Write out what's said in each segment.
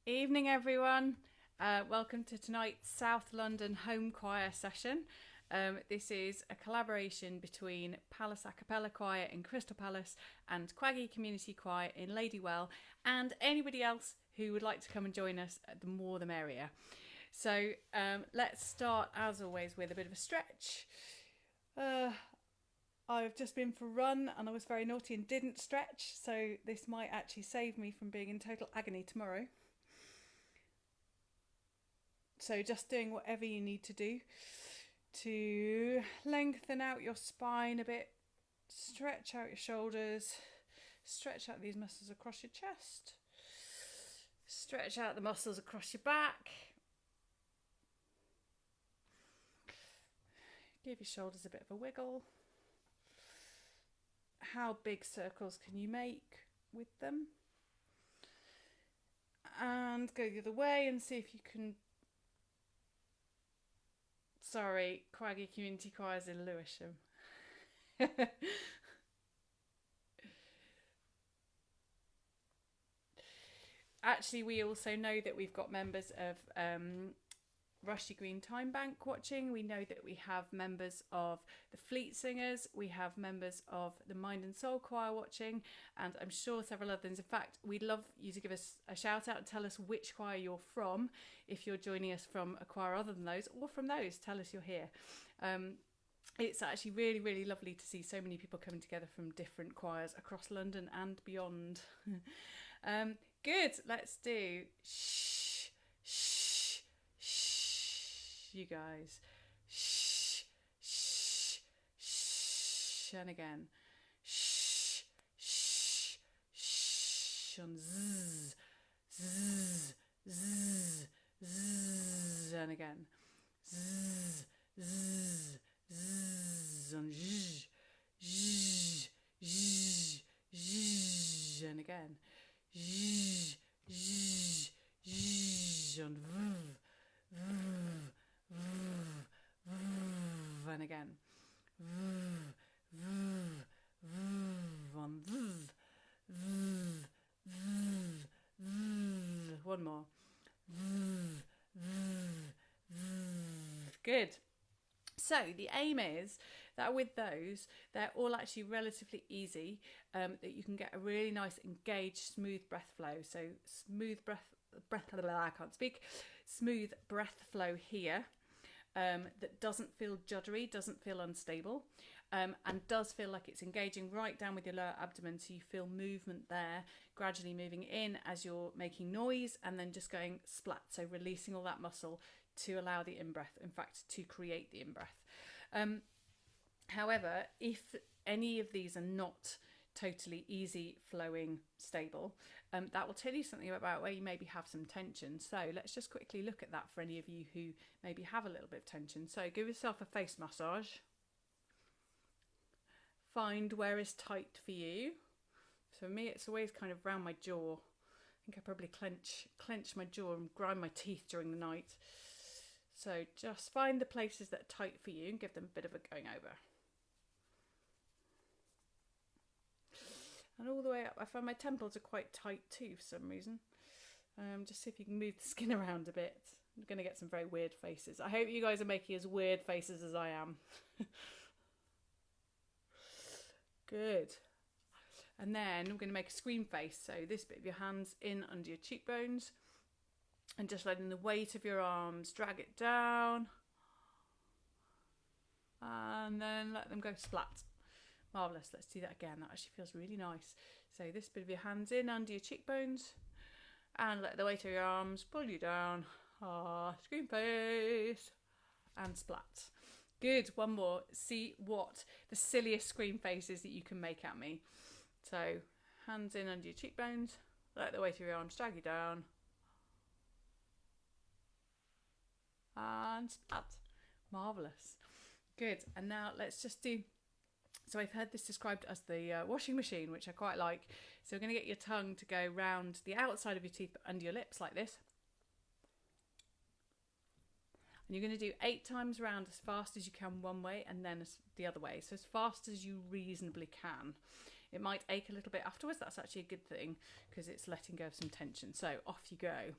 Evening, everyone. Welcome to tonight's South London Home Choir session. This is a collaboration between Palace A Cappella Choir in Crystal Palace and Quaggy Community Choir in Ladywell, and anybody else who would like to come and join us, the more the merrier. So let's start, as always, with a bit of a stretch. I've just been for a run and I was very naughty and didn't stretch, so this might actually save me from being in total agony tomorrow. So just doing whatever you need to do to lengthen out your spine a bit, stretch out your shoulders, stretch out these muscles across your chest, stretch out the muscles across your back. Give your shoulders a bit of a wiggle. How big circles can you make with them? And go the other way and see if you can. Sorry, Quaggy Community Choir's in Lewisham. Actually, we also know that we've got members of Rushy Green Time Bank watching. We know that we have members of the Fleet Singers. We have members of the Mind and Soul Choir watching, and I'm sure several others. In fact, we'd love you to give us a shout out and tell us which choir you're from. If you're joining us from a choir other than those, or from those, tell us you're here. It's actually really, really lovely to see so many people coming together from different choirs across London and beyond. Good, let's do shh, shh, shh, you guys. Shh, shh, shh, and again. Shh, shh, shh, and zzz, zzz, zzz, zzz, and again. Zzz, zzz, zzz, and zh, zh, zh, zh, and again. Zh, zh, zh, and v, v, v, v, and again. V, v, v, and v, v, v, v. One more. V, v, v. Good. So the aim is that with those, they're all actually relatively easy, that you can get a really nice engaged smooth breath flow. So smooth breath I can't speak, smooth breath flow here, that doesn't feel juddery, doesn't feel unstable, and does feel like it's engaging right down with your lower abdomen, so you feel movement there, gradually moving in as you're making noise, and then just going splat, so releasing all that muscle to allow the in-breath, in fact, to create the in-breath. However, if any of these are not totally easy, flowing, stable, that will tell you something about where you maybe have some tension. So let's just quickly look at that for any of you who maybe have a little bit of tension. So give yourself a face massage. Find where is tight for you. So for me, it's always kind of round my jaw. I think I probably clench my jaw and grind my teeth during the night. So just find the places that are tight for you and give them a bit of a going over. And all the way up, I find my temples are quite tight too for some reason. Just see if you can move the skin around a bit. I'm going to get some very weird faces. I hope you guys are making as weird faces as I am. Good. And then I'm going to make a scream face. So this bit of your hands in under your cheekbones. And just letting the weight of your arms drag it down. And then let them go splat. Marvellous. Let's do that again. That actually feels really nice. So this bit of your hands in under your cheekbones. And let the weight of your arms pull you down. Scream face. And splat. Good. One more. See what the silliest scream face is that you can make at me. So hands in under your cheekbones. Let the weight of your arms drag you down. And splat. Marvellous. Good. And now let's just do, so I've heard this described as the washing machine, which I quite like. So we're going to get your tongue to go round the outside of your teeth under your lips like this. And you're going to do 8 times round as fast as you can one way and then the other way. So as fast as you reasonably can. It might ache a little bit afterwards. That's actually a good thing because it's letting go of some tension. So off you go.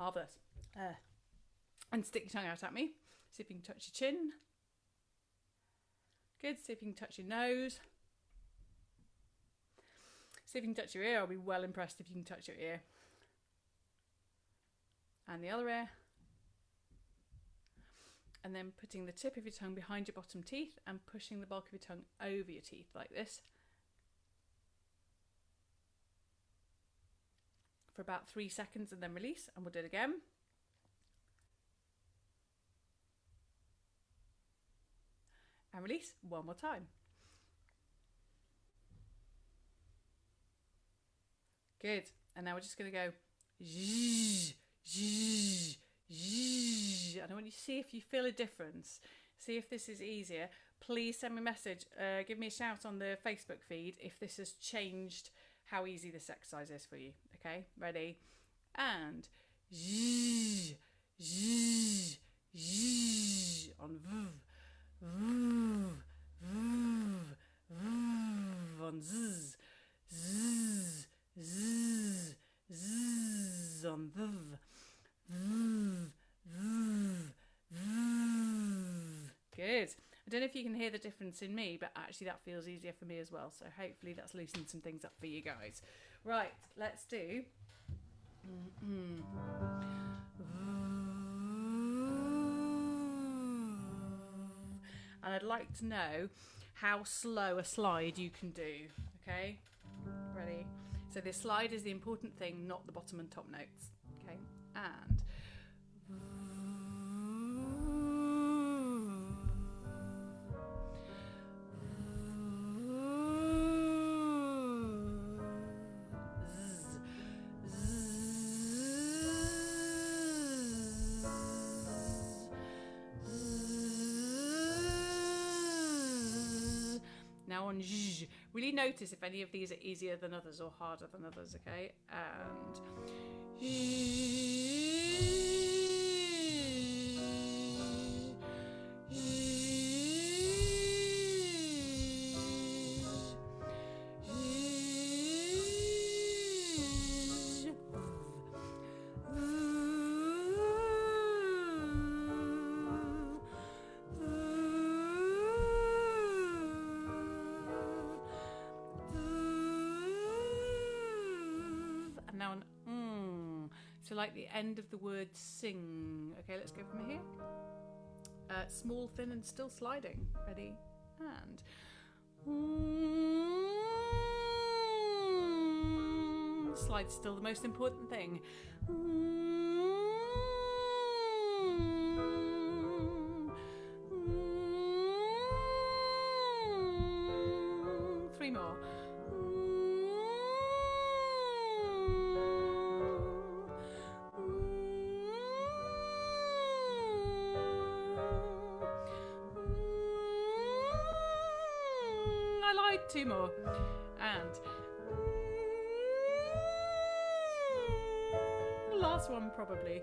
Marvellous. And stick your tongue out at me. See if you can touch your chin. Good. See if you can touch your nose. See if you can touch your ear. I'll be well impressed if you can touch your ear. And the other ear. And then putting the tip of your tongue behind your bottom teeth and pushing the bulk of your tongue over your teeth like this. For about 3 seconds and then release, and we'll do it again. And release one more time. Good. And now we're just going to go zzz, zzz, zzz. And I want you to see if you feel a difference. See if this is easier. Please send me a message. Give me a shout on the Facebook feed if this has changed how easy this exercise is for you. Okay, ready? And zzz, zzz, zzz on v. On zzz, zzz, zzz, zzz on Good. I don't know if you can hear the difference in me, but actually that feels easier for me as well. So hopefully that's loosened some things up for you guys. Right, let's do. And I'd like to know how slow a slide you can do. Okay, ready? So this slide is the important thing, not the bottom and top notes. Okay, and now on zh. Really notice if any of these are easier than others or harder than others, okay? And now on so like the end of the word sing. Okay, let's go from here. Small, thin and still sliding. Ready? And slide's still the most important thing. 3 more. I lied, 2 more. And last one probably.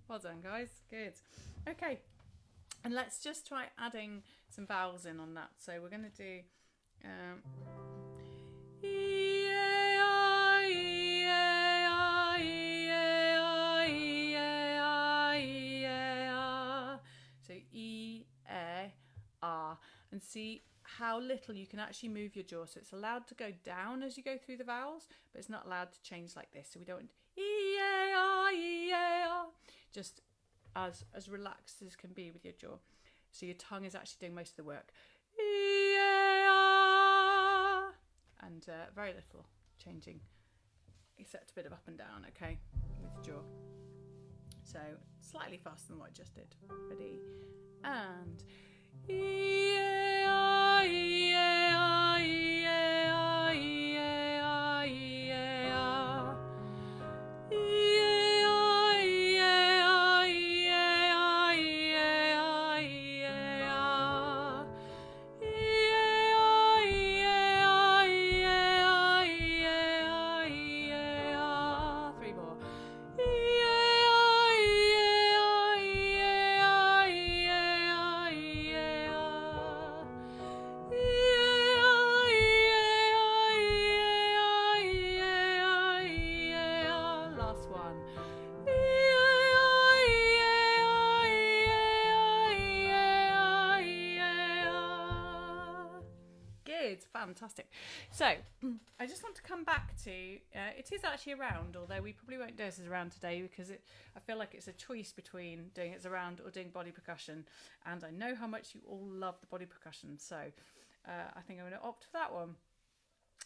Well done, guys. Good. Okay. And let's just try adding some vowels in on that. So we're going to do so E, R, and see how little you can actually move your jaw. So it's allowed to go down as you go through the vowels, but it's not allowed to change like this. So we don't just as relaxed as can be with your jaw. So your tongue is actually doing most of the work. And very little changing, except a bit of up and down, okay, with your jaw. So slightly faster than what I just did. Ready? And fantastic. So I just want to come back to, it is actually a round, although we probably won't do this as a round today because I feel like it's a choice between doing it as a round or doing body percussion. And I know how much you all love the body percussion. So I think I'm going to opt for that one.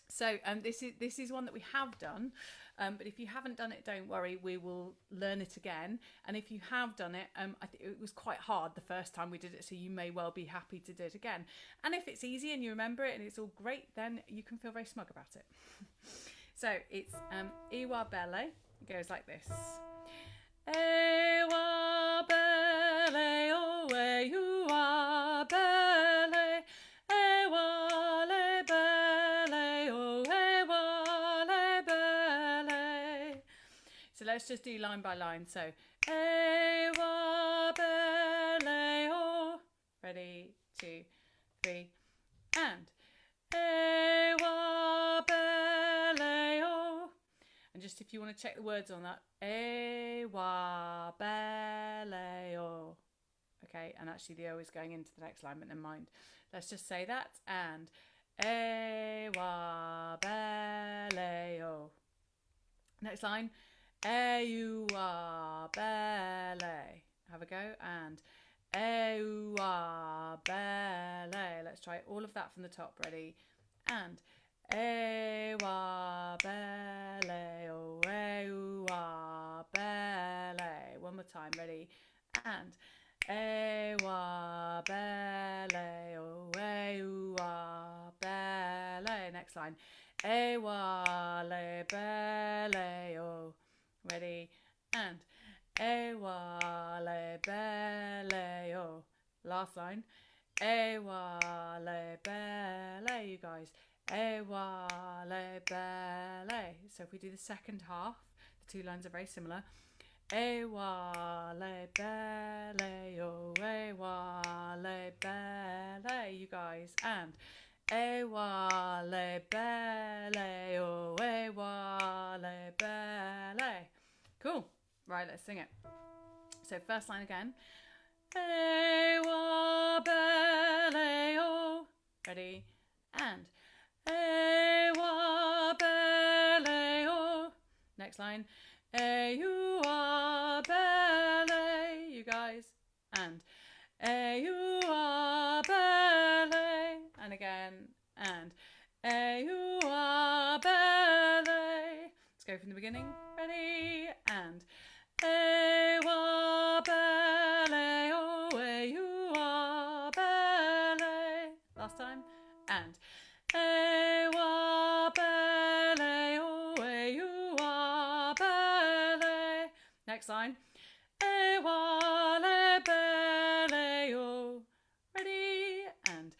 So this is one that we have done, but if you haven't done it, don't worry, we will learn it again. And if you have done it, I think it was quite hard the first time we did it, so you may well be happy to do it again. And if it's easy and you remember it and it's all great, then you can feel very smug about it. So it's Iwa Bele. It goes like this. Ewa Bele, oh, Ewa Bele, Ewa le Bele, oh, Ewa le Bele. So let's just do line by line. So Ewa Bele, oh. Ready, 2, 3, and Ewa Bele, oh. And just if you want to check the words on that, Ewa Bele, oh. Okay, and actually the O is going into the next line, but never mind. Let's just say that, and Ewa Bele, oh. Next line, Ewa Bele. Have a go, and Ewa Bele. Let's try all of that from the top. Ready, and Ewa Bele, oh, Ewa Bele. One more time. Ready, and Ewa Bele, oh, Ewa Bele. Next line, Ewa le Bele, oh. Ready, and Ewa le Bele, oh. Last line, Ewa le Bele, you guys. Ewa le Bele. So if we do the second half, the two lines are very similar. Ewa le Bele, oh, Ewa le Bele, you guys. And Ewa le Bele, oh, Ewa le Bele. Cool. Right, let's sing it. So first line again. Ewa Bele, oh. Ready, and Ewa Bele, oh. Next line. Ewa Bele, you guys, and Ewa Bele, and again, and Ewa Bele. Let's go from the beginning. Ready, and Ewa Bele, oh, Ewa Bele. Last time, and Ewa Bele, oh, Ewa Bele. Next line, Ewa le Bele, oh. Ready, and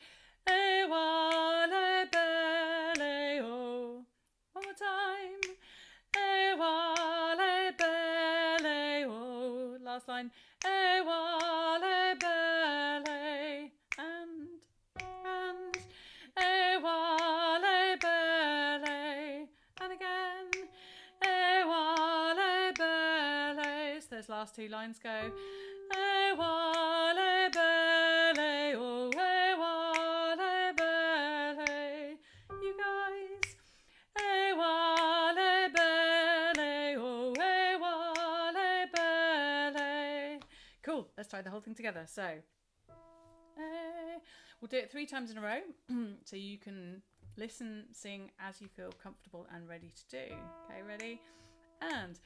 Ewa le Bele, oh. One more time, Ewa le Bele, oh. Last line, Ewa le Bele, and Ewa le Bele, and again, Ewa le Bele. So those last two lines go, Ewa le Bele, oh, Ewa le Bele, you guys. Ewa le Bele, oh, Ewa le Bele. Cool, let's try the whole thing together. So we'll do it 3 times in a row, so you can listen, sing as you feel comfortable and ready to do. Okay, ready? And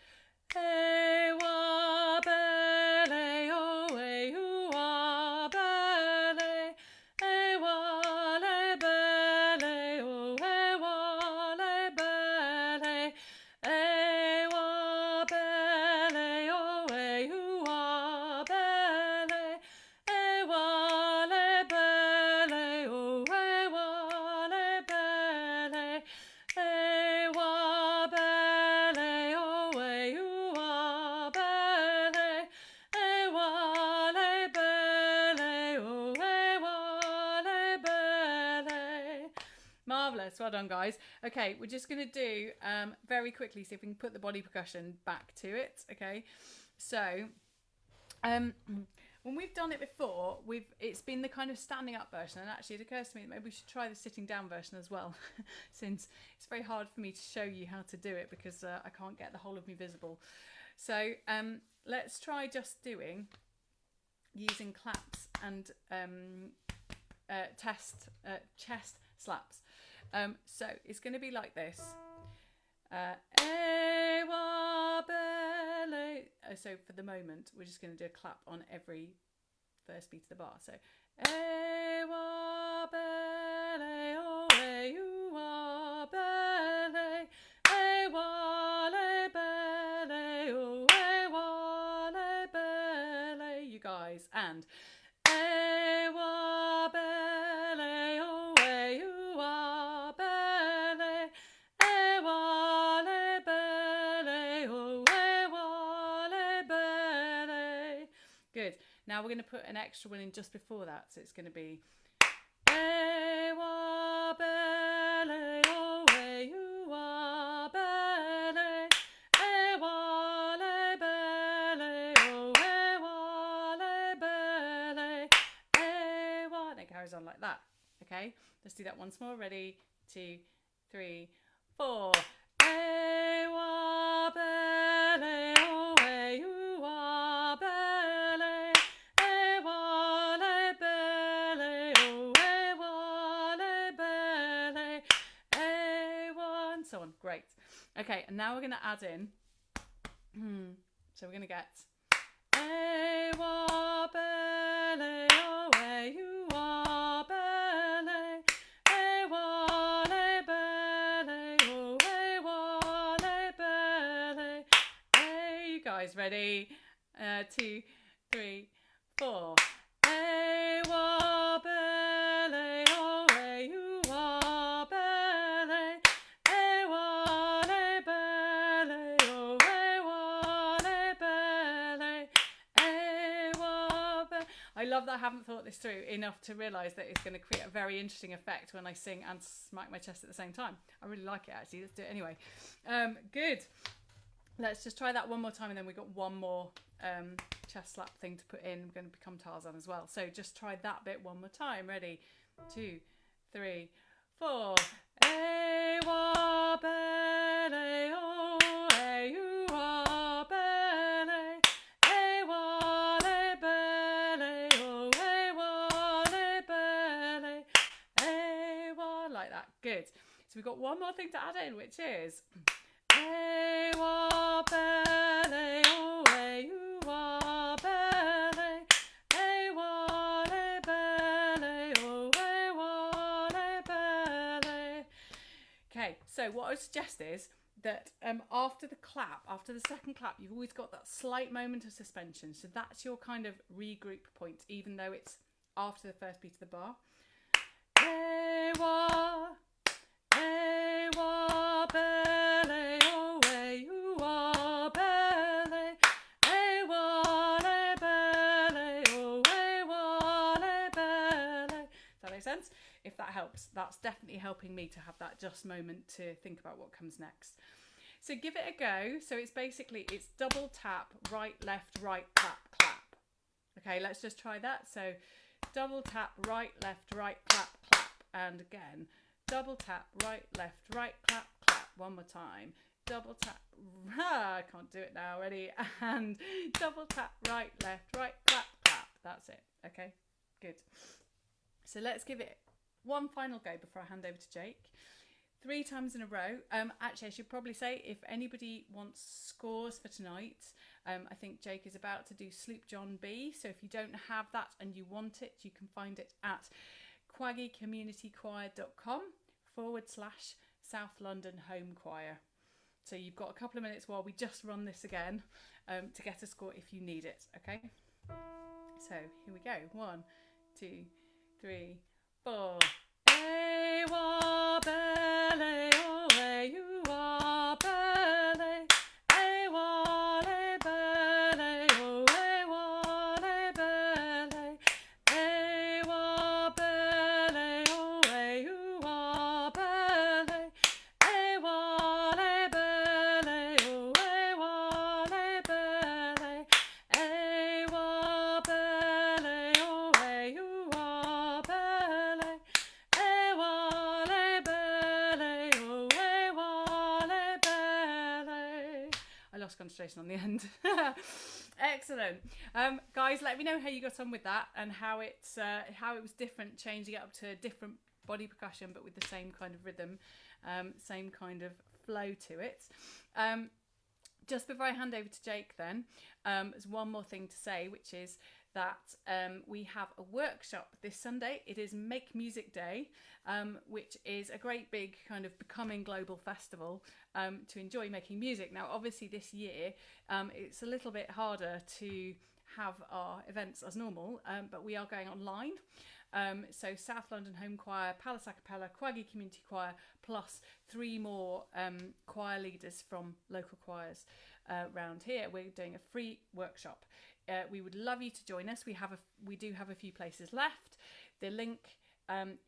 Ewa Bele, oh, Ewa Bele, Ewa le Bele, oh, Ewa le Bele, Ewa Bele, oh, Ewa Bele, Ewa le Bele, oh, Ewa le Bele, Ewa Bele, oh, Ewa Bele, Ewa le Bele, oh, Ewa le Bele. Marvellous, well done guys. Okay, we're just going to do very quickly, see if we can put the body percussion back to it. Okay, so when we've done it before, it's been the kind of standing up version, and actually it occurs to me that maybe we should try the sitting down version as well, since it's very hard for me to show you how to do it because I can't get the whole of me visible. So let's try just using claps and chest slaps. So it's going to be like this. So for the moment, we're just going to do a clap on every first beat of the bar. So you guys, and good. Now we're going to put an extra one in just before that, so it's going to be and it carries on like that. Okay, let's do that once more. Ready, 2, 3, 4. So on. Great. Okay, and now we're going to add in. So we're going to get. You guys ready? 2, 3, 4. I love that I haven't thought this through enough to realise that it's going to create a very interesting effect when I sing and smack my chest at the same time. I really like it, actually. Let's do it anyway. Good. Let's just try that one more time, and then we've got one more chest slap thing to put in. We're going to become Tarzan as well. So just try that bit one more time. Ready? 2, 3, 4. Like that. Good. So we've got one more thing to add in, which is okay, so what I would suggest is that after the second clap, you've always got that slight moment of suspension. So that's your kind of regroup point, even though it's after the first beat of the bar. Sense? If that helps, that's definitely helping me to have that just moment to think about what comes next. So give it a go. So it's double tap, right, left, right, clap, clap. Okay, let's just try that. So double tap, right, left, right, clap, clap, and again double tap, right, left, right, clap, clap. One more time. Double tap, I can't do it now. Ready? And double tap, right, left, right, clap, clap. That's it. Okay, good. So let's give it one final go before I hand over to Jake. 3 times in a row. Actually, I should probably say, if anybody wants scores for tonight, I think Jake is about to do Sloop John B. So if you don't have that and you want it, you can find it at quaggycommunitychoir.com/South London Home Choir. So you've got a couple of minutes while we just run this again to get a score if you need it. Okay. So here we go. 1, 2, 3, 4. lost concentration on the end. Excellent. Guys, let me know how you got on with that and how it was different, changing it up to a different body percussion, but with the same kind of rhythm, same kind of flow to it. Just before I hand over to Jake then, there's one more thing to say, which is that we have a workshop this Sunday. It is Make Music Day, which is a great big kind of becoming global festival to enjoy making music. Now, obviously this year, it's a little bit harder to have our events as normal, but we are going online. So South London Home Choir, Palace A Cappella, Quaggy Community Choir, plus 3 more choir leaders from local choirs around here. We're doing a free workshop. We would love you to join us. We do have a few places left. The link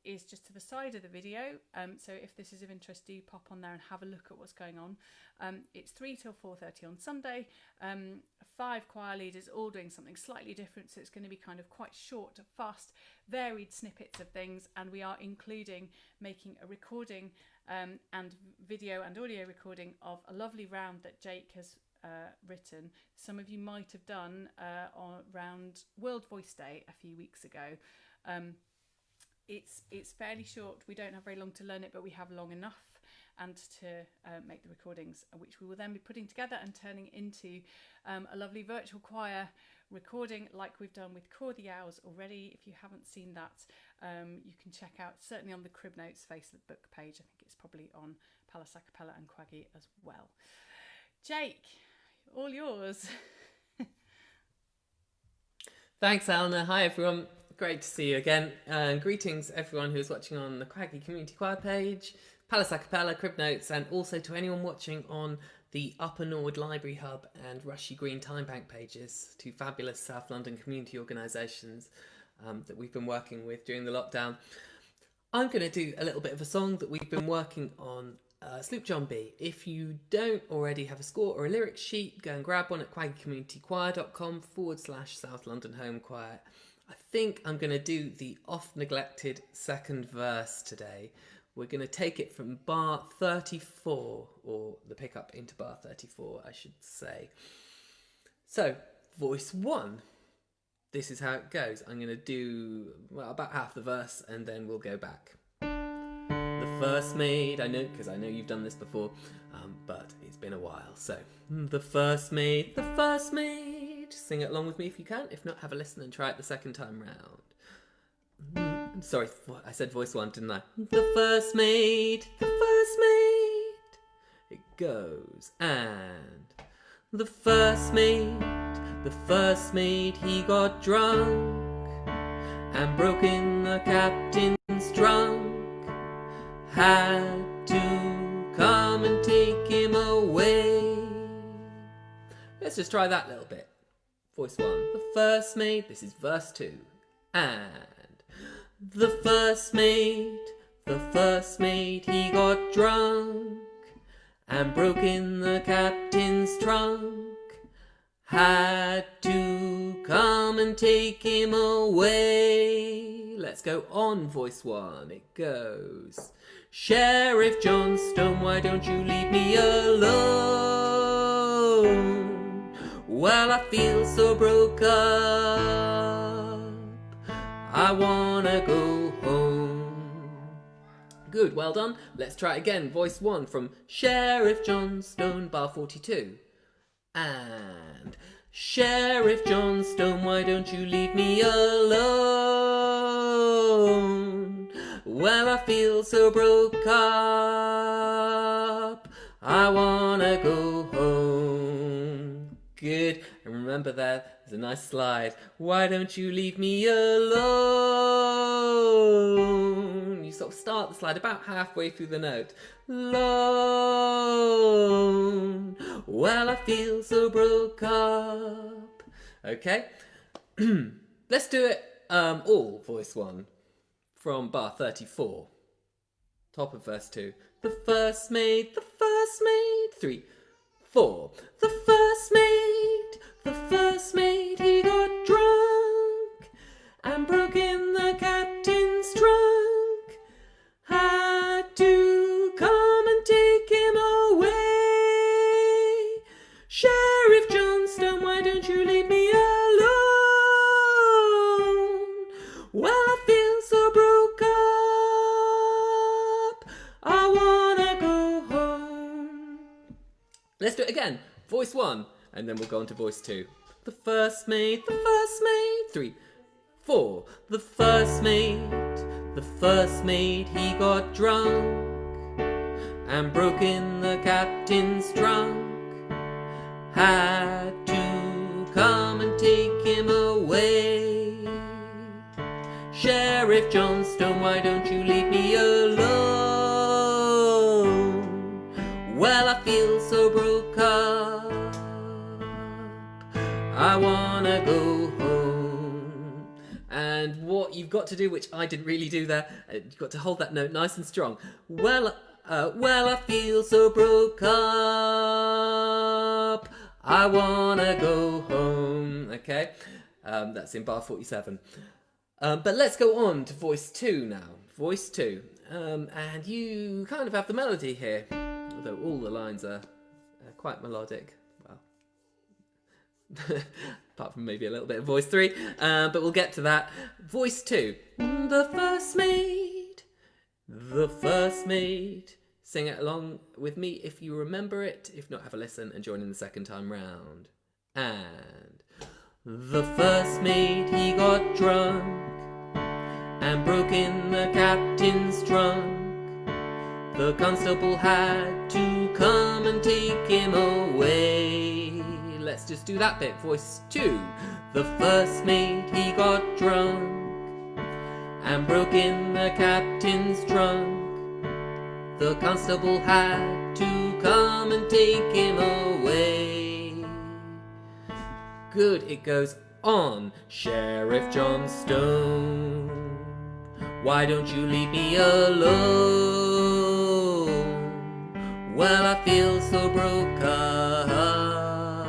is just to the side of the video. So if this is of interest, do pop on there and have a look at what's going on. It's 3 till 4:30 on Sunday. 5 choir leaders all doing something slightly different. So it's going to be kind of quite short, fast, varied snippets of things. And we are including making a recording and video and audio recording of a lovely round that Jake has written. Some of you might have done around World Voice Day a few weeks ago. It's fairly short. We don't have very long to learn it, but we have long enough and to make the recordings, which we will then be putting together and turning into a lovely virtual choir recording like we've done with Cor the Owls already. If you haven't seen that, you can check out, certainly on the Crib Notes Facebook page. I think it's probably on Palace A Cappella and Quaggy as well. Jake, all yours. Thanks, Eleanor. Hi, everyone. Great to see you again. Greetings, everyone who is watching on the Quaggy Community Choir page, Palace A Cappella, Crib Notes, and also to anyone watching on the Upper Nord Library Hub and Rushy Green Time Bank pages, 2 fabulous South London community organisations that we've been working with during the lockdown. I'm going to do a little bit of a song that we've been working on, Sloop John B. If you don't already have a score or a lyrics sheet, go and grab one at quaggycommunitychoir.com/South London Home Choir. I think I'm going to do the oft-neglected second verse today. We're going to take it from bar 34, or the pickup into bar 34, I should say. So, voice 1. This is how it goes. I'm going to do, well, about half the verse, and then we'll go back. The first maid, I know, because I know you've done this before, but it's been a while. So, the first maid, the first maid. Sing it along with me if you can. If not, have a listen and try it the second time round. Sorry, I said voice 1, didn't I? The first maid, the first maid. It goes, and the first maid, he got drunk and broke in the captain's trunk. Had to come and take him away. Let's just try that little bit. Voice 1. The first maid. This is verse 2. And the first maid, he got drunk and broke in the captain's trunk. Had to come and take him away. Let's go on, voice 1. It goes, Sheriff Johnstone, why don't you leave me alone? Well, I feel so broke up, I wanna go home. Good, well done. Let's try it again. Voice 1 from Sheriff Johnstone, bar 42. And Sheriff Johnstone, why don't you leave me alone? Well, I feel so broke up, I wanna go home. Good. And remember there's a nice slide. Why don't you leave me alone? You sort of start the slide about halfway through the note. Alone. Well, I feel so broke up. Okay. Let's do it all, voice 1. From bar 34. Top of verse 2. The first maid, 3, 4. The first maid, he got drunk and broke in the captain's trunk. Had to come and take him away. Sheriff Let's do it again. Voice 1, and then we'll go on to voice 2. The first mate, 3, 4. The first mate, he got drunk and broke in the captain's trunk. Had to come and take him away. Sheriff Johnstone, why don't you leave me alone? Well, I feel so broke up, I wanna go home. And what you've got to do, which I didn't really do there, you've got to hold that note nice and strong. Well, I feel so broke up, I wanna go home. Okay, that's in bar 47. But let's go on to voice 2 now. Voice 2. And you kind of have the melody here, although all the lines are quite melodic. Well, apart from maybe a little bit of voice 3, but we'll get to that. Voice 2. The first mate. Sing it along with me if you remember it. If not, have a listen and join in the second time round. And the first mate, he got drunk and broke in the captain's trunk. The constable had to come and take him away. Let's just do that bit. Voice 2. The first mate, he got drunk and broke in the captain's trunk. The constable had to come and take him away. Good, it goes on. Sheriff Johnstone, why don't you leave me alone? Well, I feel so broke up,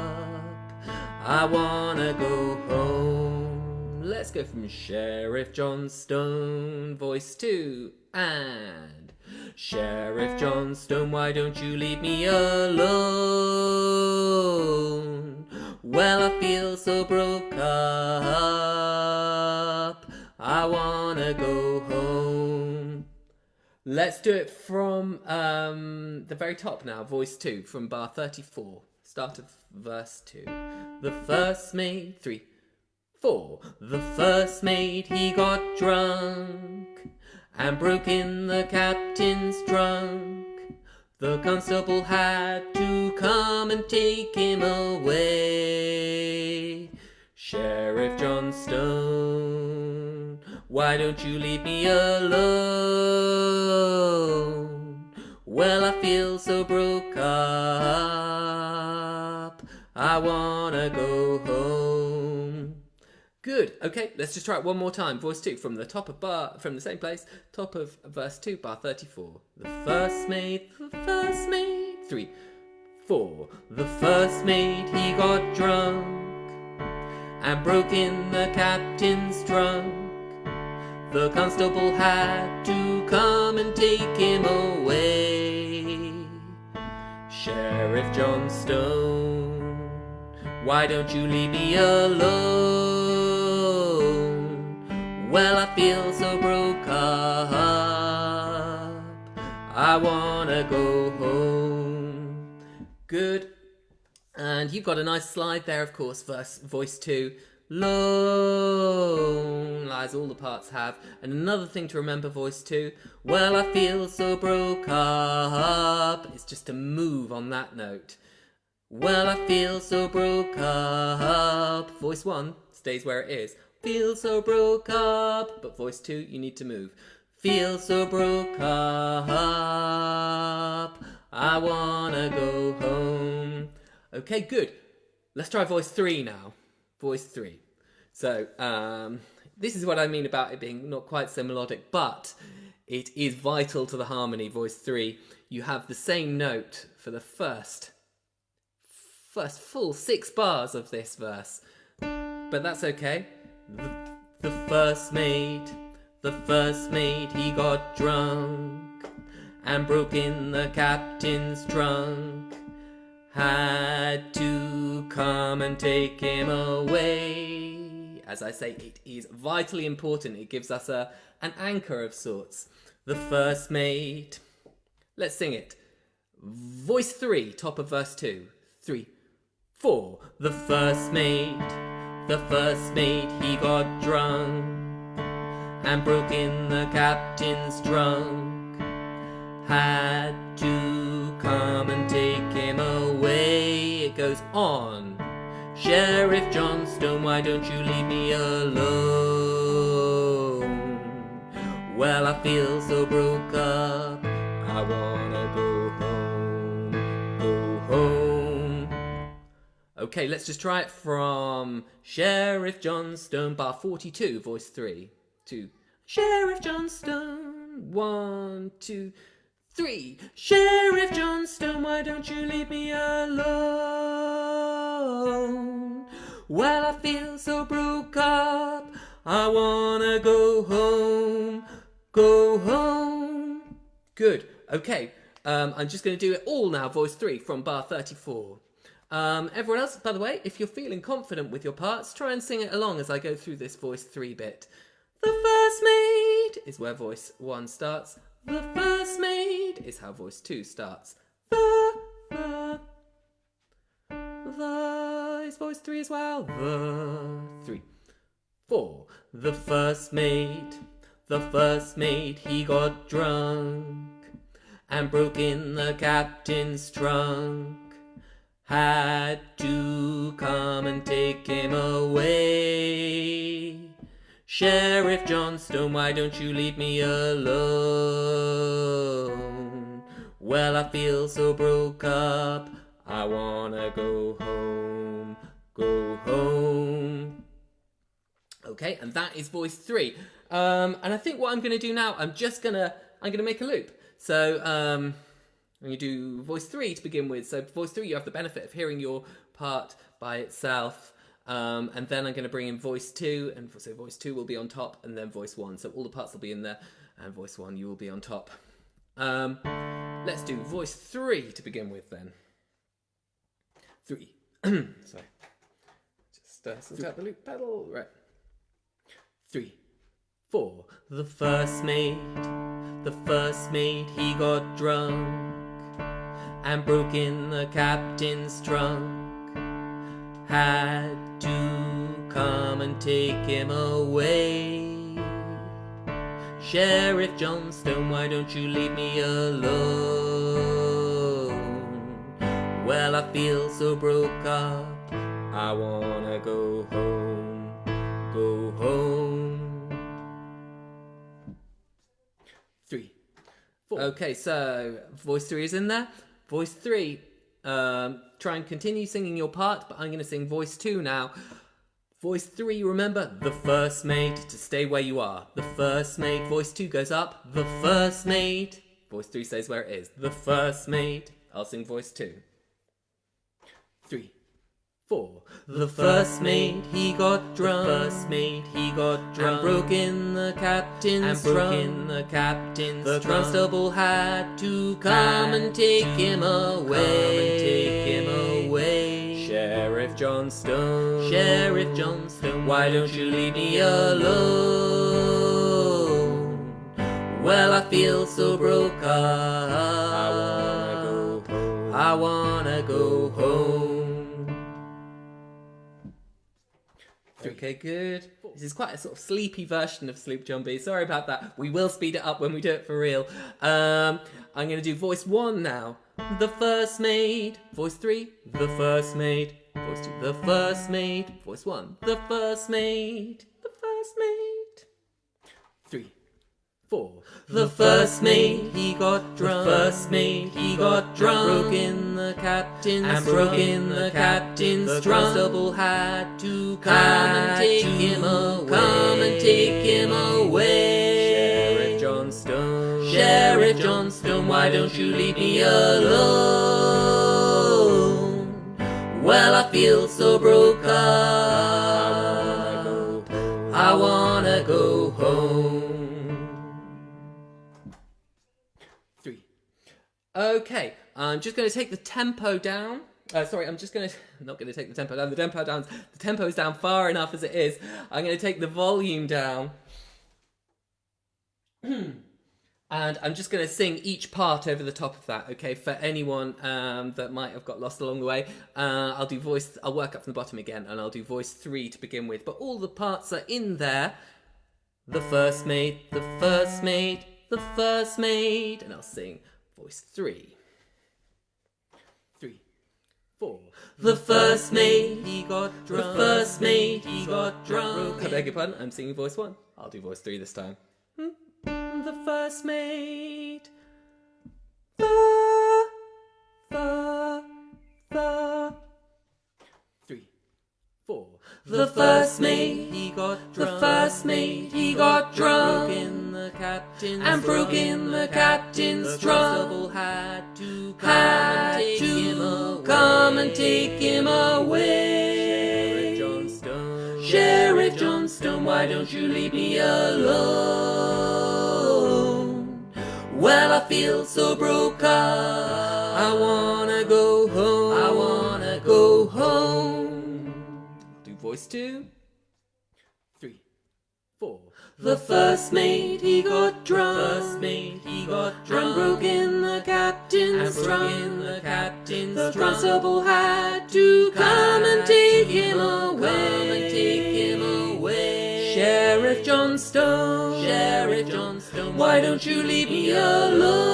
I wanna go home. Let's go from Sheriff Johnstone, voice 2, and Sheriff Johnstone, why don't you leave me alone? Well, I feel so broke up, I wanna go home. Let's do it from the very top now, voice 2, from bar 34, start of verse 2. The first mate, 3, 4. The first mate, he got drunk and broke in the captain's trunk. The constable had to come and take him away. Sheriff Johnstone, why don't you leave me alone? Well, I feel so broke up, I wanna go home. Good. Okay, let's just try it one more time. Voice 2 from the top of from the same place, top of verse 2, bar 34. The first mate, 3, 4. The first mate, he got drunk and broke in the captain's trunk. The constable had to come and take him away. Sheriff Johnstone, why don't you leave me alone? Well, I feel so broke up, I wanna go home. Good. And you've got a nice slide there, of course, voice 2. Lone, as all the parts have. And another thing to remember, voice 2. Well, I feel so broke up. It's just to move on that note. Well, I feel so broke up. Voice 1 stays where it is. Feel so broke up. But voice 2, you need to move. Feel so broke up, I wanna go home. Okay, good. Let's try voice 3 now. Voice 3. So, this is what I mean about it being not quite so melodic, but it is vital to the harmony. Voice 3. You have the same note for the first full 6 bars of this verse. But that's okay. The first mate, he got drunk and broke in the captain's trunk. Had to come and take him away. As I say, it is vitally important. It gives us an anchor of sorts. The first mate. Let's sing it. Voice 3, top of verse 2. 3, 4. The first mate, he got drunk and broke in the captain's trunk. Had to come and take him away. It goes on. Sheriff Johnstone, why don't you leave me alone? Well, I feel so broke up, I wanna go home. Okay, let's just try it from Sheriff Johnstone, bar 42, voice 3, 2. Sheriff Johnstone, 1, 2, 3. Sheriff Johnstone, why don't you leave me alone? Well, I feel so broke up, I wanna go home. Good. Okay. I'm just going to do it all now, voice 3 from bar 34. Everyone else, by the way, if you're feeling confident with your parts, try and sing it along as I go through this voice 3 bit. The first mate is where voice 1 starts. The first mate is how voice 2 starts. The is voice 3 as well. The 3, 4. The first mate, he got drunk and broke in the captain's trunk. Had to come and take him away. Sheriff Johnstone, why don't you leave me alone? Well, I feel so broke up, I wanna go home. Okay, and that is voice 3. And I think what I'm going to do now, I'm going to make a loop. So I'm going to do voice 3 to begin with. So voice 3, you have the benefit of hearing your part by itself. And then I'm going to bring in voice 2, and so voice 2 will be on top, and then voice 1. So all the parts will be in there, and voice 1, you will be on top. Let's do voice 3 to begin with then. 3. Sorry. Just sort out the loop pedal. Right. 3, 4. The first mate, he got drunk and broke in the captain's trunk. Had to come and take him away. Sheriff Johnstone, why don't you leave me alone? Well, I feel so broke up, I wanna go home. 3, 4. Okay, so voice 3 is in there. Voice 3, try and continue singing your part, but I'm going to sing voice 2 now. Voice 3, remember, the first mate, to stay where you are. The first mate, voice 2 goes up. The first mate, voice 3 stays where it is. The first mate, I'll sing voice 2. 3, 4. The first mate, he got drunk. The first mate, he got drunk and broke in the captain's trunk. The constable had to come and take him away. Sheriff Johnstone, why don't you leave me alone? Well, I feel so broke up, I wanna go home. Okay, good. This is quite a sort of sleepy version of Sloop John B. Sorry about that. We will speed it up when we do it for real. I'm going to do voice 1 now. The first mate. Voice 3. The first mate. Voice 2. The first mate. Voice 1. The first mate. The first mate. 3, 4. The first mate, he got drunk. The first mate, he got drunk. Broke in the captain's trunk. The constable had to come and take him away. Sheriff Johnstone, why don't you leave me alone? Well, I feel so broke up, I wanna go home. 3. Okay, I'm just going to take the tempo down. Not going to take the tempo down. The tempo is down far enough as it is. I'm going to take the volume down. And I'm just going to sing each part over the top of that, okay? For anyone that might have got lost along the way, I'll do voice. I'll work up from the bottom again, and I'll do voice 3 to begin with. But all the parts are in there. The first maid, the first maid, the first maid, and I'll sing voice 3, 3, 4. The first maid, he got drunk. The first maid, he got drunk. I beg your pardon. I'm singing voice 1. I'll do voice 3 this time. The first maid, the 3, 4. The first maid, he got drunk. The first maid, he got drunk. Broke in the captain's trunk. The constable had to come and take him away. Sheriff Johnstone, why don't you leave me alone? Well, I feel so broke up. I wanna go home. I wanna go home. Do voice 2, 3, 4. The first mate, he got drunk. The first mate, he got drunk. And broke in the captain's trunk. The constable had to come and take him away. Sheriff Johnstone, Sheriff Johnstone, why don't you leave me alone?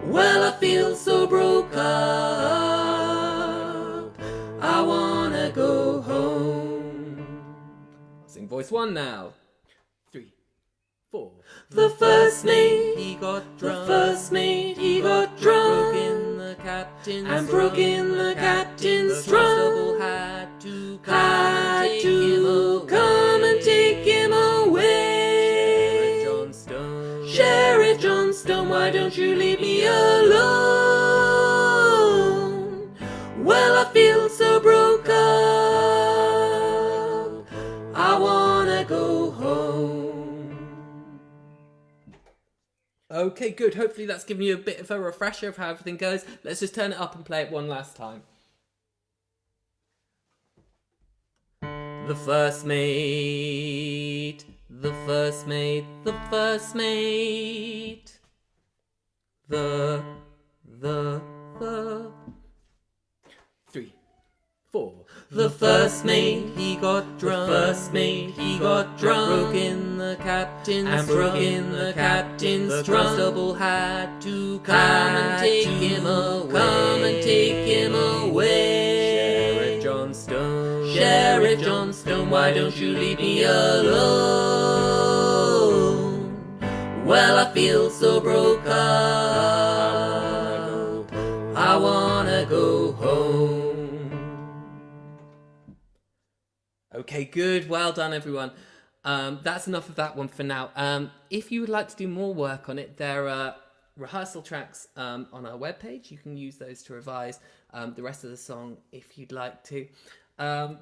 Well, I feel so broke up. I wanna go home. Sing voice 1 now. 3, 4. The first mate, he got drunk. The first mate, he got drunk. Broke in the captain's trunk. The constable had to come and take him away. Sheriff Johnstone, why don't you leave me alone? Well, I feel so broke up. I wanna go home. Okay, good. Hopefully that's given you a bit of a refresher of how everything goes. Let's just turn it up and play it one last time. The first mate, the first mate, the first mate. The 3, 4. The first mate, he got drunk. The first mate, he got drunk. Broke in the captain's trunk. The constable had to come and take him away. Sheriff Johnstone, Sheriff Johnstone, why don't you leave me alone? Well, I feel so broke up. I wanna go home. Okay, good. Well done, everyone. That's enough of that one for now. If you would like to do more work on it, there are rehearsal tracks on our webpage. You can use those to revise the rest of the song if you'd like to.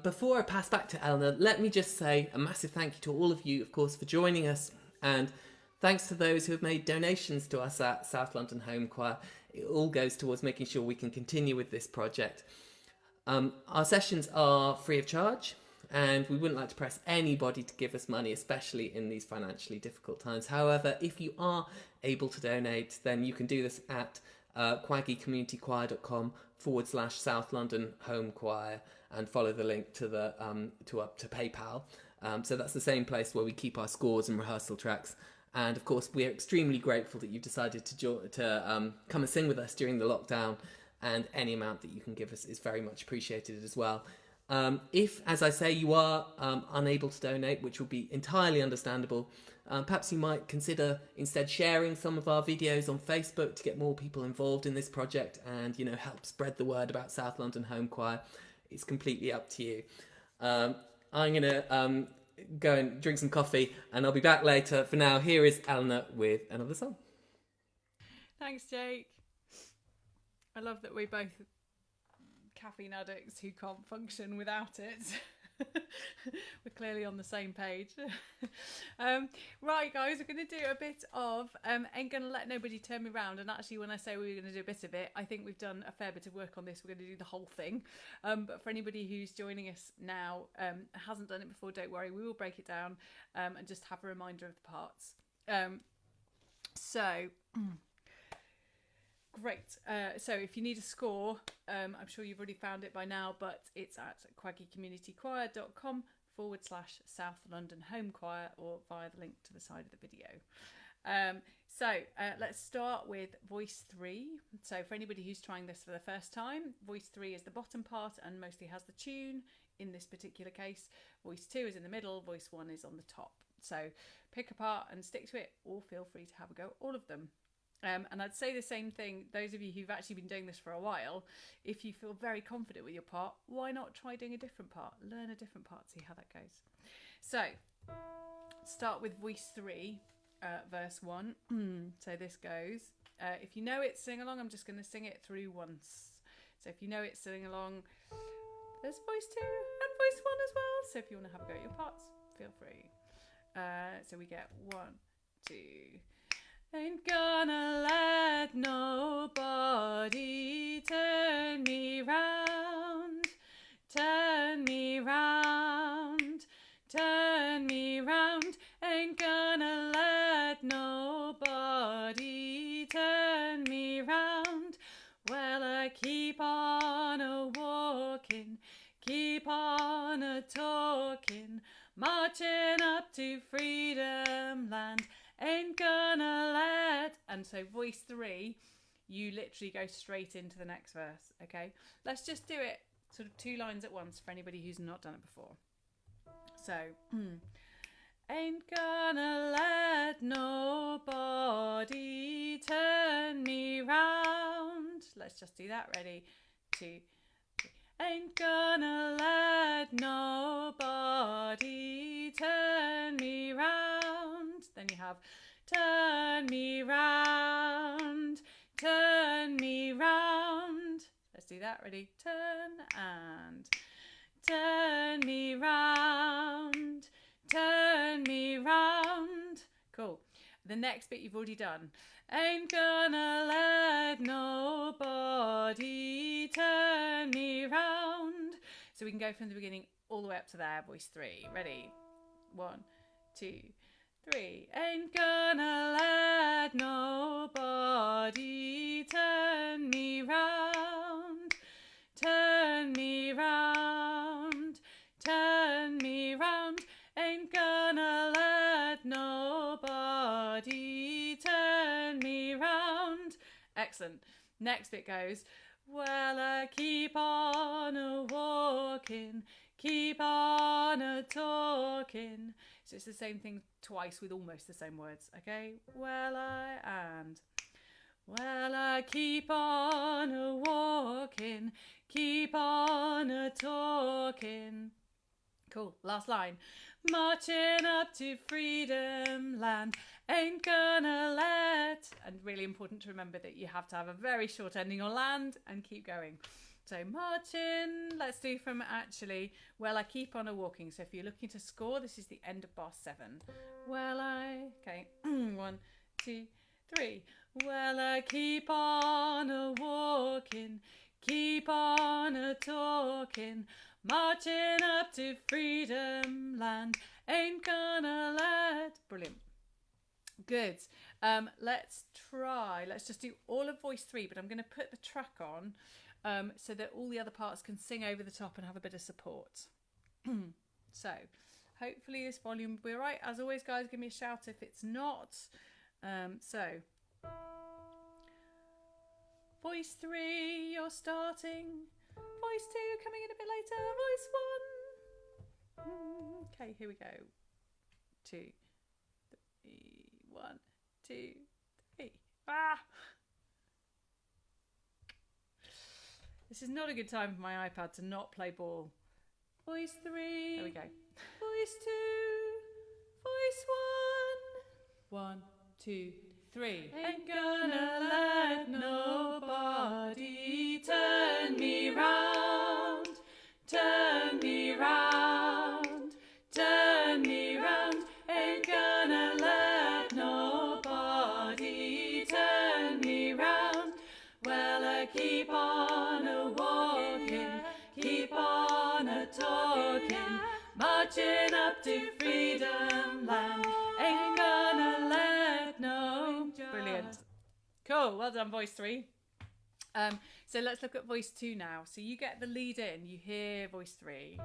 Before I pass back to Eleanor, let me just say a massive thank you to all of you, of course, for joining us. And thanks to those who have made donations to us at South London Home Choir. It all goes towards making sure we can continue with this project. Our sessions are free of charge. And we wouldn't like to press anybody to give us money, especially in these financially difficult times. However, if you are able to donate, then you can do this at quaggicommunitychoir.com/South London Home Choir and follow the link to the to PayPal. So that's the same place where we keep our scores and rehearsal tracks. And of course, we're extremely grateful that you've decided to come and sing with us during the lockdown. And any amount that you can give us is very much appreciated as well. If, as I say, you are unable to donate, which will be entirely understandable, perhaps you might consider instead sharing some of our videos on Facebook to get more people involved in this project and, help spread the word about South London Home Choir. It's completely up to you. I'm going to go and drink some coffee and I'll be back later. For now, here is Eleanor with another song. Thanks, Jake. I love that we both caffeine addicts who can't function without it. We're clearly on the same page. Right, guys, we're going to do a bit of Ain't Gonna Let Nobody Turn Me Round. And actually, when I say we're going to do a bit of it, I think we've done a fair bit of work on this. We're going to do the whole thing. But for anybody who's joining us now, hasn't done it before, don't worry. We will break it down and just have a reminder of the parts. So great. So if you need a score, I'm sure you've already found it by now, but it's at quaggycommunitychoir.com/South London Home Choir, or via the link to the side of the video. Let's start with voice 3. So for anybody who's trying this for the first time, voice 3 is the bottom part and mostly has the tune in this particular case. Voice 2 is in the middle, voice 1 is on the top. So pick a part and stick to it, or feel free to have a go at all of them. And I'd say the same thing, those of you who've actually been doing this for a while, if you feel very confident with your part, why not try doing a different part? Learn a different part, see how that goes. So start with voice 3. Verse 1. So this goes, if you know it, sing along. I'm just going to sing it through once. So if you know it, sing along. There's voice 2 and voice 1 as well. So if you want to have a go at your parts, feel free. So we get 1, 2. Ain't gonna let nobody turn me round, turn me round, turn me round. Ain't gonna let nobody turn me round. Well, I keep on a-walking, keep on a-talking, marching up to freedom land. Ain't gonna let... And so voice 3, you literally go straight into the next verse, okay? Let's just do it sort of 2 lines at once for anybody who's not done it before. So... Ain't gonna let nobody turn me round. Let's just do that. Ready? 2, 3. Ain't gonna let nobody turn me round. Then you have turn me round, turn me round. Let's do that. Ready? Turn and turn me round. Turn me round. Cool. The next bit you've already done. Ain't gonna let nobody turn me round. So we can go from the beginning all the way up to there, voice 3. Ready? 1, 2, 3. Ain't gonna let nobody turn me round. Turn me round. Turn me round. Ain't gonna let nobody turn me round. Excellent. Next bit goes, well, I keep on a-walking, keep on a-talking. So it's the same thing twice with almost the same words, okay? Well, I keep on a-walking, keep on a-talking. Cool. Last line. Marching up to freedom land. Ain't gonna let... And really important to remember that you have to have a very short ending on land and keep going. So marching, let's do from actually, well, I keep on a-walking. So if you're looking to score, this is the end of bar 7. Okay, 1, 2, 3. Well, I keep on a-walking, keep on a-talking, marching up to freedom land. Ain't gonna let... Brilliant. Good. Let's just do all of voice 3, but I'm going to put the track on so that all the other parts can sing over the top and have a bit of support. So hopefully this volume will be all right. As always, guys, give me a shout if it's not. Voice 3, you're starting. Voice 2 coming in a bit later. Voice 1. Okay, here we go. 2, 3, 1, 2, 3. Ah! This is not a good time for my iPad to not play ball. Voice 3. There we go. Voice 2. Voice 1. 1, 2, 3. Ain't gonna let nobody turn me round. Turn me round. Turn me round. Ain't gonna let nobody turn me round. Well, I keep on a-walking, keep on a-talking, marching up to freedom land. Ain't gonna let Cool. Well done, voice 3. So let's look at voice 2 now. So you get the lead in, you hear voice 3.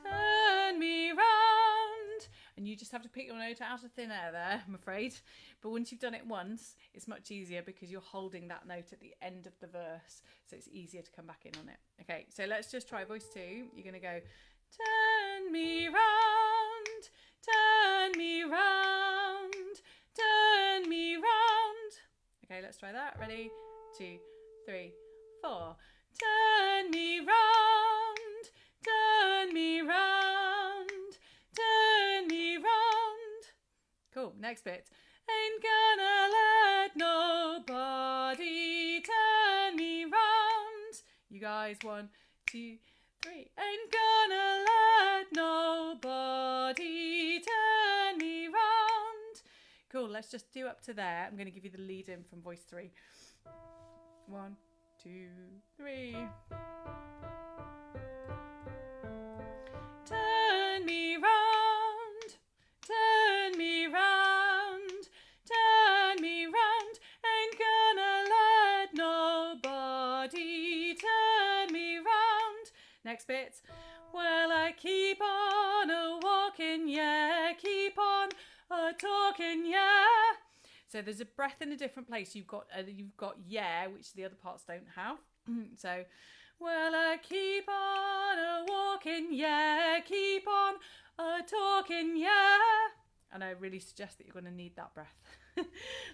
Turn me round. And you just have to pick your note out of thin air there, I'm afraid. But once you've done it once, it's much easier because you're holding that note at the end of the verse. So it's easier to come back in on it. Okay, so let's just try voice 2. You're going to go, turn me round, turn me round, turn me round. Okay, let's try that. Ready? 2, 3, 4. Turn me round, turn me round, turn me round. Cool, next bit. Ain't gonna let nobody turn me round. You guys, 1, 2, 3. Ain't gonna let nobody turn me round. Cool, let's just do up to there. I'm going to give you the lead in from voice 3. 1, 2, 3. Turn me round, turn me round, turn me round. Ain't gonna let nobody turn me round. Next bit. Well, I keep on a-walking, yeah, keep on a-talking, yeah. So there's a breath in a different place. You've got yeah, which the other parts don't have. So, well, I keep on a-walking, yeah, keep on a-talking, yeah. And I really suggest that you're going to need that breath.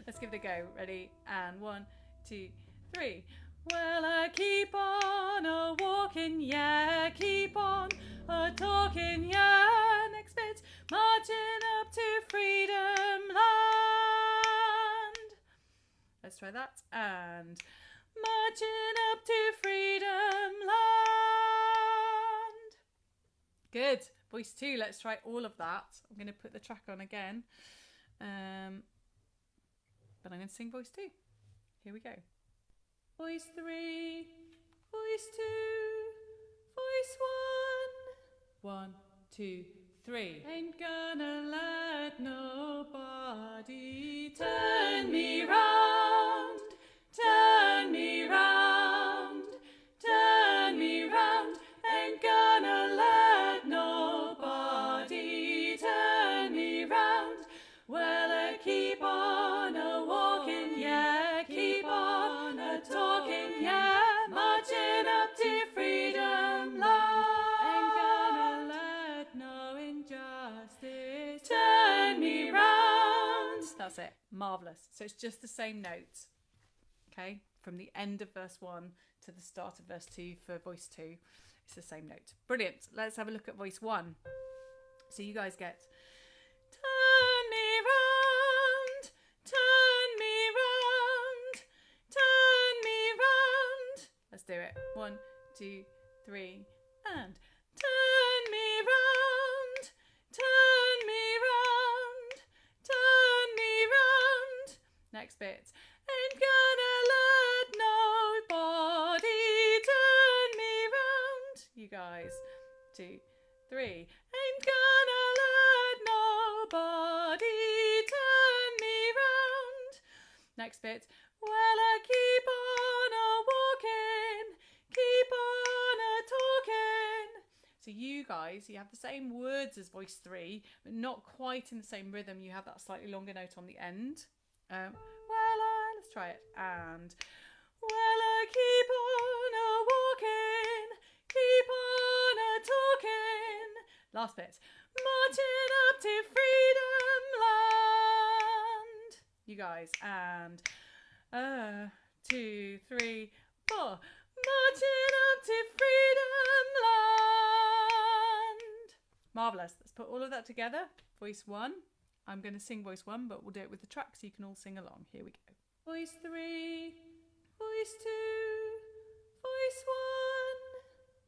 Let's give it a go. Ready? And 1, 2, 3. Well, I keep on a-walking, yeah, keep on a-talking, yeah. Next bit. Marching up to freedom land. Let's try that. And marching up to freedom land. Good. Voice 2. Let's try all of that. I'm going to put the track on again. But I'm going to sing voice 2. Here we go. Voice 3, voice 2, voice 1. 1, 2, 3. Ain't gonna let nobody turn me round, turn me round, turn me round. Ain't gonna let nobody turn me round. Well, I keep on a-walking, yeah, keep on a-talking, yeah, marching up to freedom land. Ain't gonna let no injustice turn me round. That's it. Marvellous. So it's just the same note, okay, from the end of verse 1 to the start of verse 2 for voice 2. It's the same note. Brilliant. Let's have a look at voice 1. So you guys get, turn me round, turn me round, turn me round. Let's do it. 1, 2, 3, and turn me round, turn me round, turn me round. Next bit. Ain't gonna let nobody turn me round. You guys. 2, 3. Ain't gonna let nobody turn me round. Next bit. Well, I keep on a-walking, keep on a-talking. So you guys, you have the same words as voice 3, but not quite in the same rhythm. You have that slightly longer note on the end. Let's try it. And well, I keep on a-walking, keep on a-talking. Last bit. Marching up to freedom land. You guys. And 2, 3, 4. Marching up to freedom land. Marvellous. Let's put all of that together. Voice 1. I'm going to sing voice 1, but we'll do it with the track so you can all sing along. Here we go. Voice 3, voice 2, voice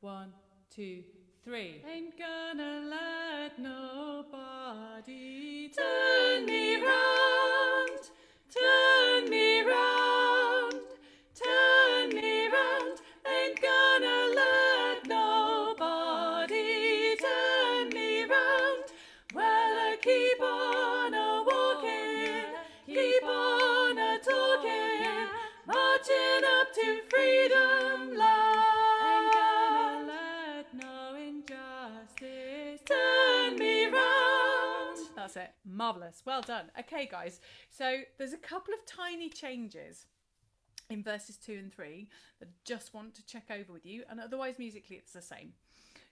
1. 1, 2, 3. Ain't gonna let nobody turn me round, turn me round, turn me round. Ain't gonna let nobody turn me round. Well, I keep on a-walking, Marvellous. Well done. Okay, guys. So there's a couple of tiny changes in verses 2 and 3 that I just want to check over with you, and otherwise musically it's the same.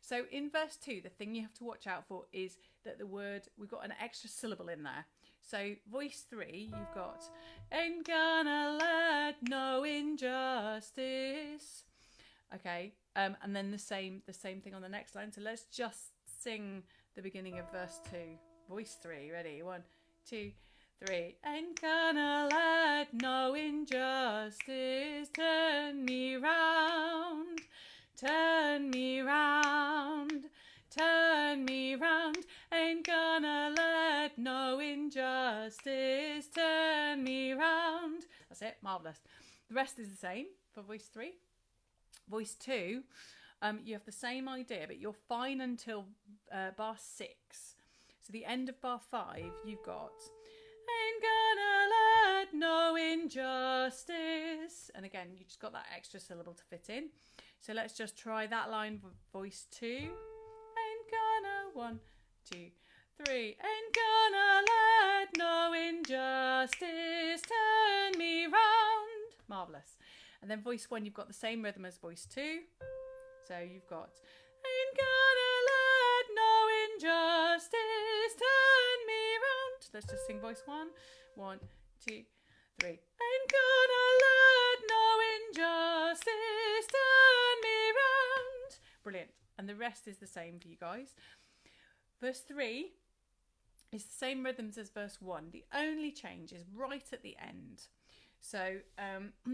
So in verse 2, the thing you have to watch out for is that we've got an extra syllable in there. So voice 3, you've got ain't gonna let no injustice. Okay, and then the same thing on the next line. So let's just sing the beginning of verse 2. Voice 3, ready? 1, 2, 3. Ain't gonna let no injustice turn me round, turn me round, turn me round. Ain't gonna let no injustice turn me round. That's it, marvellous. The rest is the same for voice 3. Voice 2, you have the same idea, but you're fine until bar 6. So the end of bar 5, you've got ain't gonna let no injustice. And again, you just got that extra syllable to fit in. So let's just try that line for voice 2. Ain't gonna, 1, 2, 3. Ain't gonna let no injustice turn me round. Marvellous. And then voice 1, you've got the same rhythm as voice 2. So you've got ain't gonna let no injustice turn me round. Let's just sing voice 1. 1, 2, 3. Ain't gonna let no injustice turn me round. Brilliant. And the rest is the same for you guys. Verse 3 is the same rhythms as verse 1. The only change is right at the end. So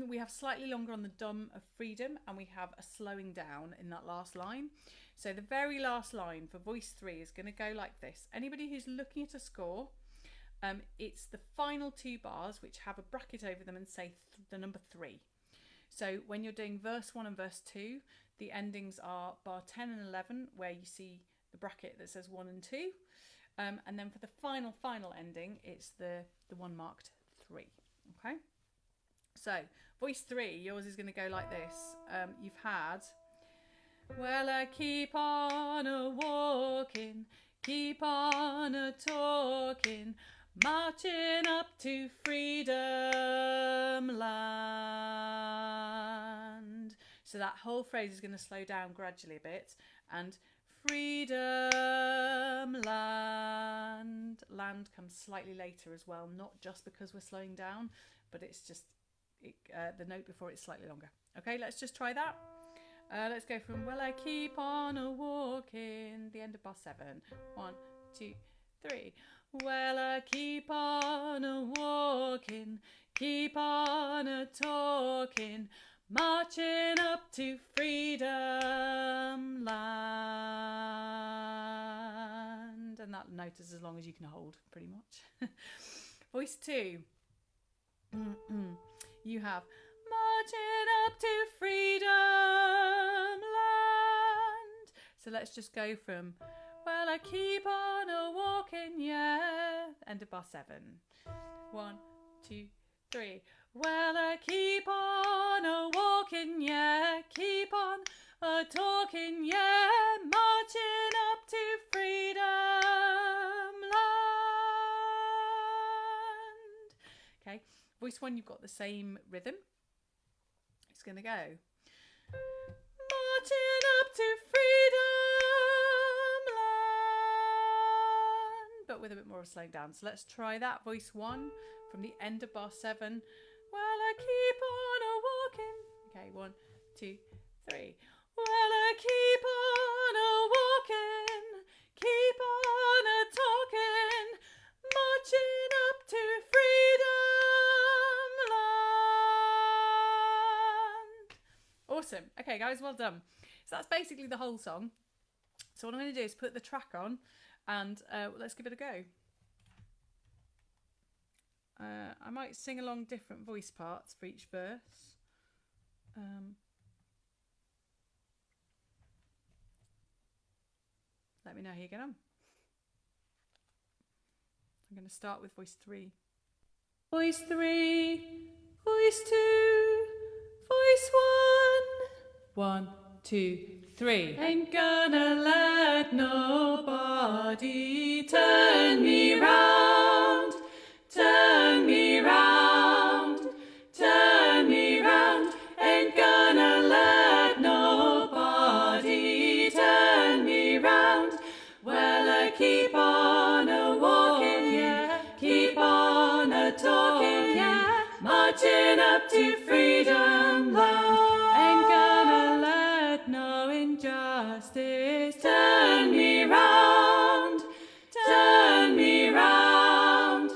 we have slightly longer on the dum of freedom, and we have a slowing down in that last line. So the very last line for voice 3 is going to go like this. Anybody who's looking at a score, it's the final 2 bars which have a bracket over them and say the number 3. So when you're doing verse 1 and verse 2, the endings are bar 10 and 11, where you see the bracket that says 1 and 2. And then for the final ending, it's the one marked 3. Okay? So, voice 3, yours is going to go like this. You've had, well, I keep on a-walking, keep on a-talking, marching up to freedom land. So that whole phrase is going to slow down gradually a bit. And freedom land. Land comes slightly later as well, not just because we're slowing down, but it's just the note before it's slightly longer. Okay, let's just try that. Let's go from well, I keep on a-walking, the end of bar 7. 1, 2, 3. Well, I keep on a-walking, keep on a-talking, marching up to freedom land. And that note is as long as you can hold, pretty much. Voice 2. You have marching up to freedom land. So let's just go from well, I keep on a-walking, yeah. End of bar 7. 1, 2, 3. Well, I keep on a-walking, yeah. Keep on a-talking, yeah. Marching up to freedom land. Okay. Voice 1, you've got the same rhythm. It's going to go. Marching up to freedom land. But with a bit more of a slowing down. So let's try that. Voice 1 from the end of bar 7. Well, I keep on a-walking. Okay, 1, 2, 3. Well, I keep on a-walking. Keep on a-talking. Marching up to freedom land. Awesome. Okay, guys, well done. So that's basically the whole song. So what I'm going to do is put the track on and let's give it a go. I might sing along different voice parts for each verse. Let me know how you get on. I'm going to start with voice 3. Voice 3, voice 2, voice 1. 1, 2, 3. Ain't gonna let nobody turn me round, turn me round, turn me round. Ain't gonna let nobody turn me round. Well, I keep on a walking, yeah, keep on a talking, yeah, marching up to freedom land. Ain't gonna let no injustice turn me round, turn me round,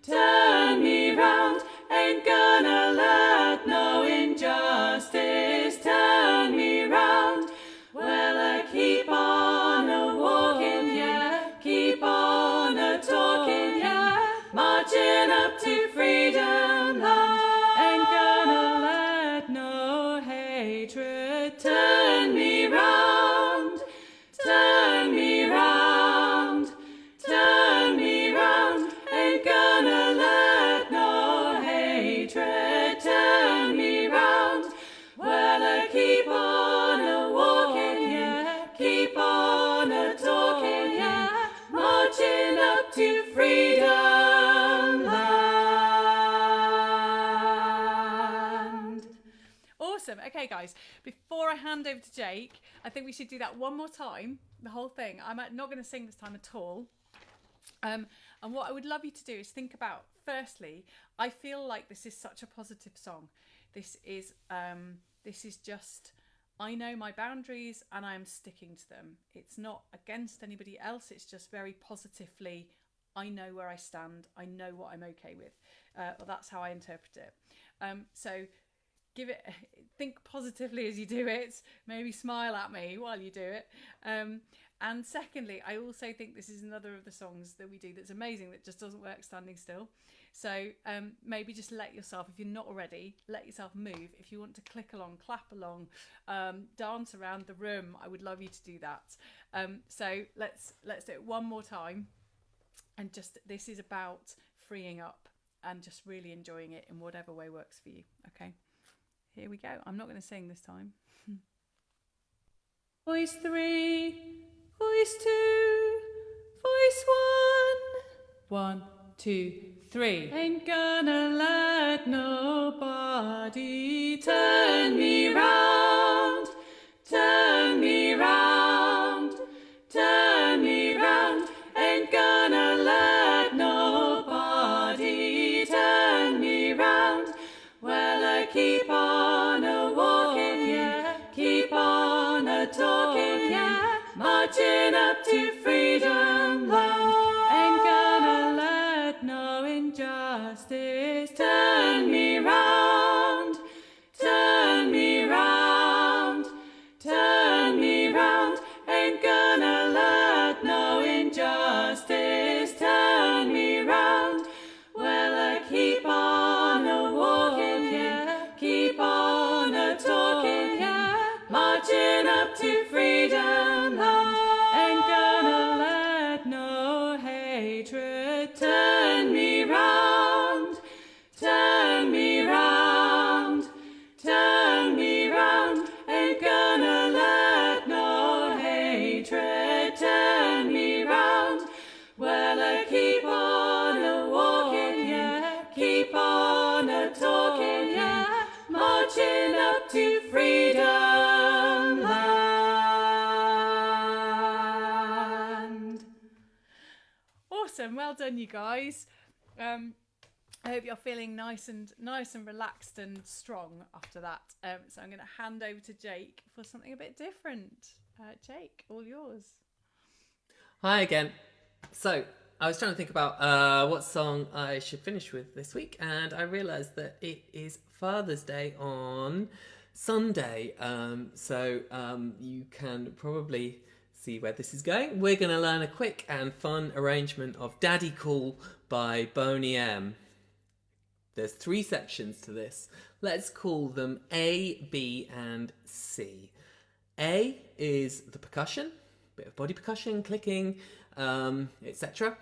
turn me round. Ain't gonna let no injustice turn me round. Well, I keep on a walking, yeah, keep on a talking, yeah, marching up to freedom land. Ain't gonna let no hatred turn me round, turn me round, turn me round. Ain't gonna let no hatred turn me round. Well, I keep on a walking, yeah, keep on a talking, yeah, marching up to freedom land. Awesome. Okay, guys, before I hand over to Jake, I think we should do that one more time, the whole thing. I'm not going to sing this time at all. And what I would love you to do is think about, firstly, I feel like this is such a positive song. This is just, I know my boundaries and I'm sticking to them. It's not against anybody else. It's just very positively, I know where I stand. I know what I'm okay with. Well, that's how I interpret it. So think positively as you do it. Maybe smile at me while you do it. And secondly, I also think this is another of the songs that we do that's amazing, that just doesn't work standing still. So maybe just let yourself, if you're not already, let yourself move. If you want to click along, clap along, dance around the room, I would love you to do that. So let's do it one more time. And just, this is about freeing up and just really enjoying it in whatever way works for you. Okay, here we go. I'm not going to sing this time. Voice 3, voice 2, voice 1. 1, 2, 3. Ain't gonna let nobody turn me round, turn me round, turn me round. Ain't gonna let nobody turn me round. Well, I keep on a walking, yeah, keep on a talking, yeah, marching up to freedom land. Ain't gonna let no injustice turn me round, turn me round, turn me round. Ain't gonna let no injustice turn me round. Well, I keep on a walking, yeah, keep on a talking, yeah, marching up to freedom land. Ain't gonna let no hatred turn me round, turn me round, turn me round. Ain't gonna let no hatred turn me round. Well, I keep on a walking, yeah, keep on a talking, yeah, marching up to freedom land. Awesome, well done, you guys. I hope you're feeling nice and relaxed and strong after that. So I'm going to hand over to Jake for something a bit different. Jake, all yours. Hi again. So I was trying to think about what song I should finish with this week, and I realised that it is Father's Day on Sunday. So you can probably see where this is going. We're going to learn a quick and fun arrangement of Daddy Cool by Boney M. There's 3 sections to this. Let's call them A, B, and C. A is the percussion, bit of body percussion, clicking, etc.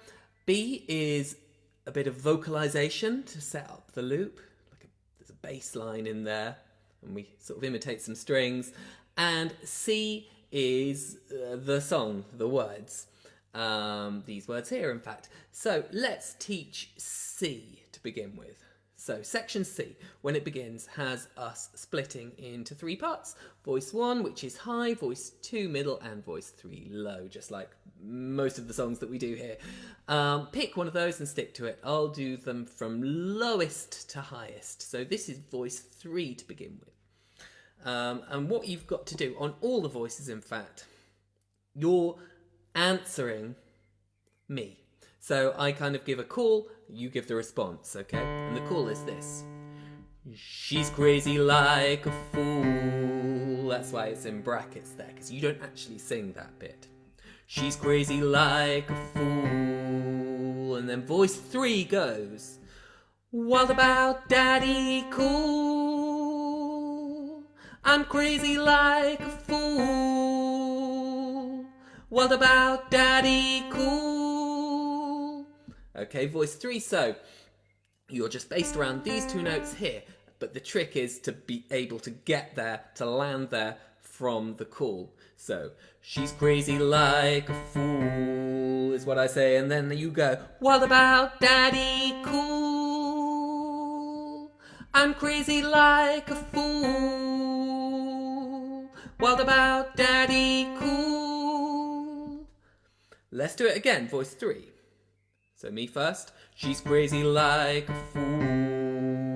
B is a bit of vocalization to set up the loop. There's a bass line in there, and we sort of imitate some strings. And C is the song, the words. These words here, in fact. So let's teach C to begin with. So section C, when it begins, has us splitting into 3 parts. Voice 1, which is high, voice 2, middle, and voice 3, low, just like most of the songs that we do here. Pick one of those and stick to it. I'll do them from lowest to highest. So this is voice 3 to begin with. And what you've got to do on all the voices, in fact, you're answering me. So I kind of give a call, you give the response, okay? And the call is this. She's crazy like a fool. That's why it's in brackets there, because you don't actually sing that bit. She's crazy like a fool. And then voice 3 goes, what about Daddy Cool? I'm crazy like a fool. What about Daddy Cool? Okay, voice 3, so you're just based around these 2 notes here, but the trick is to be able to get there, to land there from the call. So, she's crazy like a fool is what I say, and then you go, what about Daddy Cool? I'm crazy like a fool. What about Daddy Cool? Let's do it again, voice 3. So me first. She's crazy like a fool.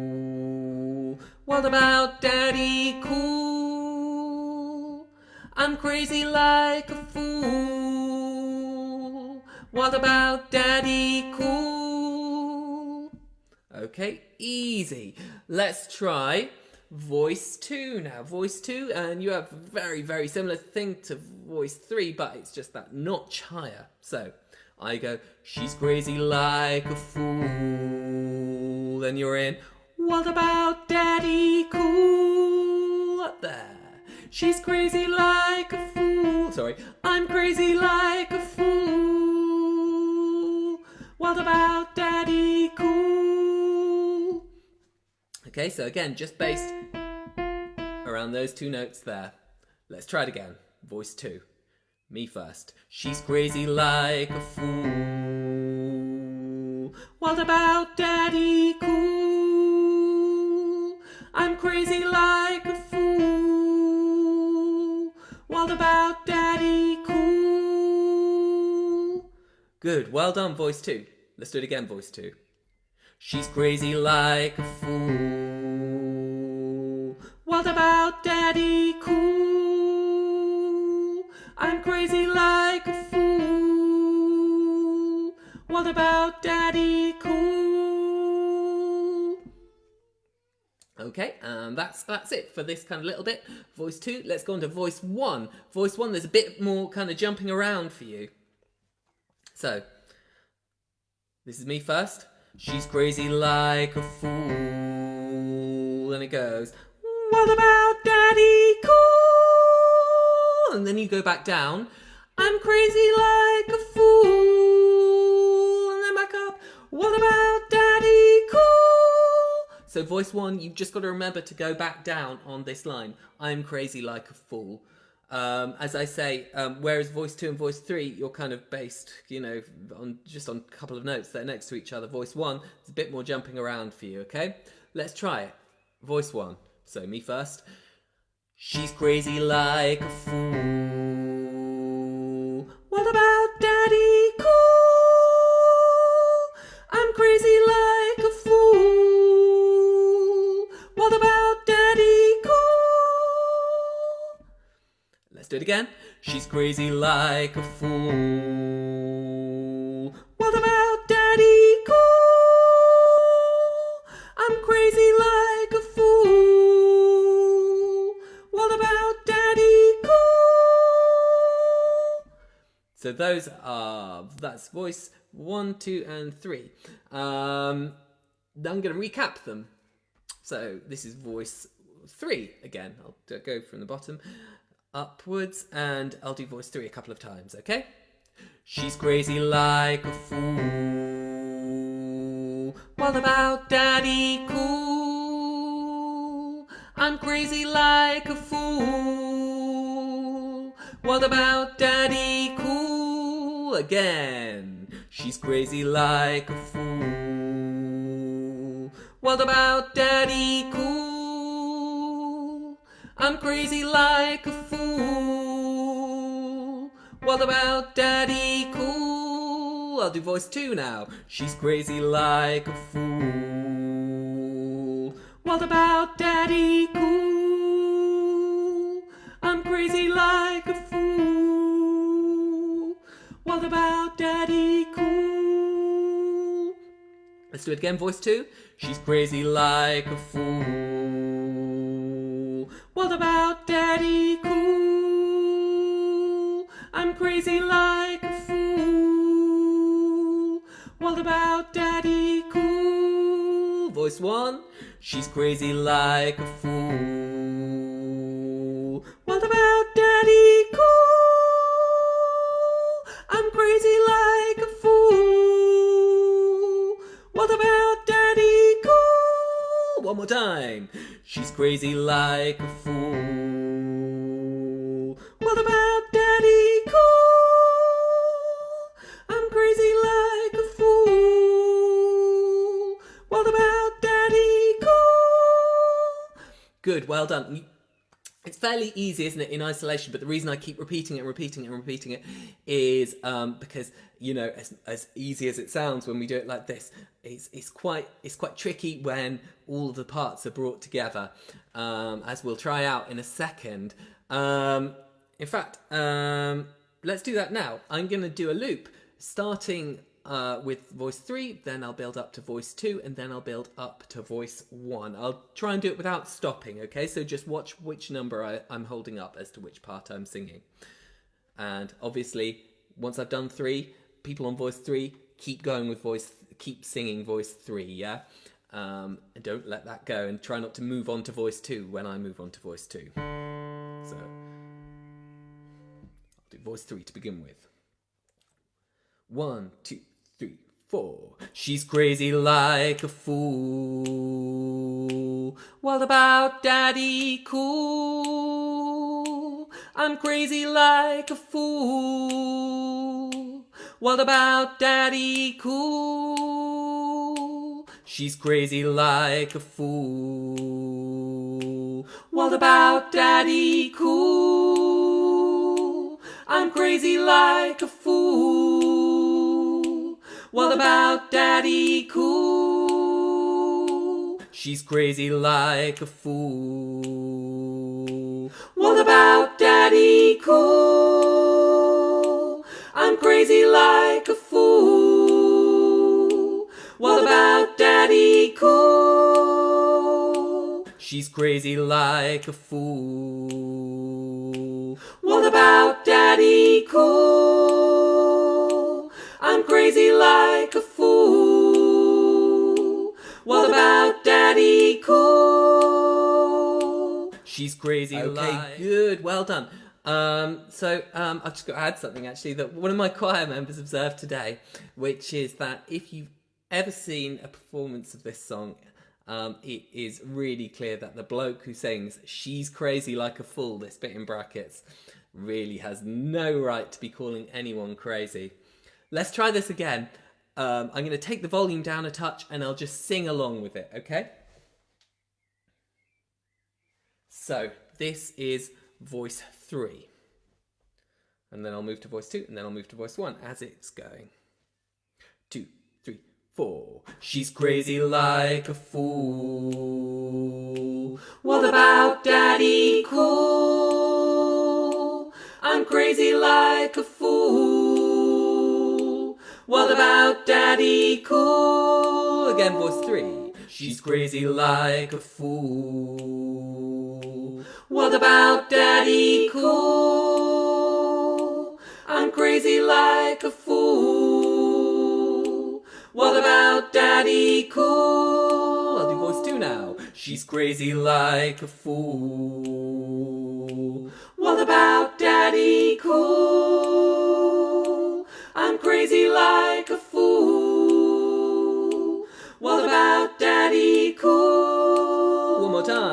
What about Daddy Cool? I'm crazy like a fool. What about Daddy Cool? Okay, easy. Let's try voice 2 now. Voice 2, and you have a very, very similar thing to voice 3, but it's just that notch higher. So I go, she's crazy like a fool. Then you're in, what about Daddy Cool? Up there. She's crazy like a fool. Sorry, I'm crazy like a fool. What about Daddy Cool? Okay, so again, just based around those 2 notes there. Let's try it again. Voice 2. Me first. She's crazy like a fool. What about Daddy Cool? I'm crazy like a fool. What about Daddy Cool? Good, well done, voice 2. Let's do it again, voice 2. She's crazy like a fool. What about Daddy Cool? I'm crazy like a fool. What about Daddy Cool? Okay, and that's it for this kind of little bit. Voice 2, let's go on to voice 1. Voice 1, there's a bit more kind of jumping around for you. So, this is me first. She's crazy like a fool. And it goes, what about Daddy Cool? And then you go back down. I'm crazy like a fool. And then back up. What about Daddy Cool? So voice 1, you've just got to remember to go back down on this line. I'm crazy like a fool. As I say, whereas voice 2 and voice 3, you're kind of based, you know, on a couple of notes that are next to each other. Voice 1, it's a bit more jumping around for you, okay? Let's try it. Voice 1. So me first. She's crazy like a fool. What about Daddy Cool? I'm crazy like a fool. What about Daddy Cool? Let's do it again. She's crazy like a fool. What about Daddy Cool? I'm crazy like a fool. What about Daddy Cool? So that's voice 1, 2, and 3. I'm going to recap them. So this is voice 3 again. I'll go from the bottom upwards, and I'll do voice 3 a couple of times, okay? She's crazy like a fool. What about Daddy Cool? I'm crazy like a fool. What about Daddy Cool? Again, she's crazy like a fool. What about Daddy Cool? I'm crazy like a fool. What about Daddy Cool? I'll do voice 2 now. She's crazy like a fool. What about Daddy Cool? I'm crazy like a fool. What about Daddy Cool? Let's do it again, voice 2. She's crazy like a fool. What about Daddy Cool? I'm crazy like a fool. What about Daddy Cool? Voice 1. She's crazy like a fool. What about Daddy Cool? I'm crazy like a fool. What about Daddy Cool? One more time. She's crazy like a fool. What about Daddy Cool? I'm crazy like a fool. What about Daddy Cool? Good, well done. It's fairly easy, isn't it, in isolation, but the reason I keep repeating it is because, you know, as easy as it sounds when we do it like this, it's quite tricky when all of the parts are brought together, as we'll try out in a second. In fact, let's do that now. I'm going to do a loop, starting with voice 3, then I'll build up to voice 2, and then I'll build up to voice 1. I'll try and do it without stopping, okay? So just watch which number I'm holding up as to which part I'm singing. And obviously, once I've done 3, people on voice 3, keep singing voice 3, yeah? And don't let that go, and try not to move on to voice 2 when I move on to voice 2. So, I'll do voice 3 to begin with. 1, 2, 3, 4. She's crazy like a fool. What about Daddy Cool? I'm crazy like a fool. What about Daddy Cool? She's crazy like a fool. What about Daddy Cool? I'm crazy like a fool. What about Daddy Cool? She's crazy like a fool. What about Daddy Cool? I'm crazy like a fool. What about Daddy Cool? She's crazy like a fool. What about Daddy Cool? I'm crazy like a fool. What about Daddy Cool? She's crazy like... Good, well done. I've just got to add something actually that one of my choir members observed today, which is that if you've ever seen a performance of this song, it is really clear that the bloke who sings "She's crazy like a fool," this bit in brackets, really has no right to be calling anyone crazy. Let's try this again. I'm going to take the volume down a touch and I'll just sing along with it, okay? So, this is voice 3. And then I'll move to voice 2, and then I'll move to voice 1 as it's going. 2, 3, 4. She's crazy like a fool. What about Daddy Cool? I'm crazy like a fool. What about Daddy Cool? Again, voice 3. She's crazy like a fool. What about Daddy Cool? I'm crazy like a fool. What about Daddy Cool? I'll do voice 2 now. She's crazy like a fool. What about Daddy Cool? I'm crazy like a fool. What about Daddy Cool? One more time.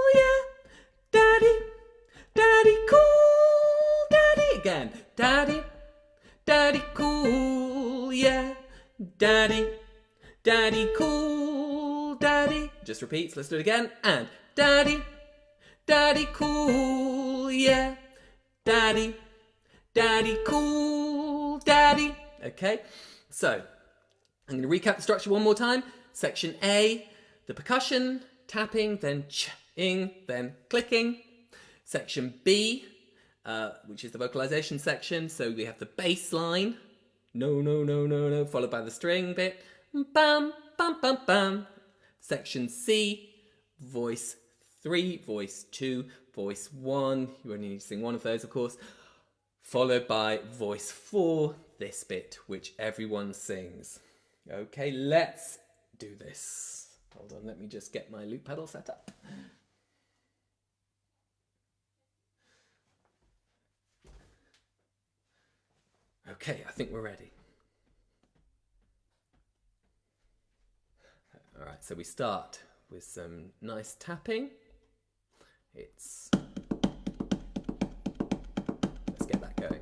Daddy, daddy cool, yeah. Daddy, daddy cool, daddy. Just repeats, let's do it again. And daddy, daddy cool, yeah. Daddy, daddy cool, daddy. Okay, so I'm going to recap the structure one more time. Section A, the percussion, tapping, then ch-ing, then clicking. Section B, which is the vocalization section. So we have the bass line, no, no, no, no, no, followed by the string bit, bam, bam, bam, bam. Section C, voice 3, voice 2, voice 1. You only need to sing one of those, of course. Followed by voice 4, this bit, which everyone sings. Okay, let's do this. Hold on, let me just get my loop pedal set up. Okay, I think we're ready. All right, so we start with some nice tapping. Let's get that going.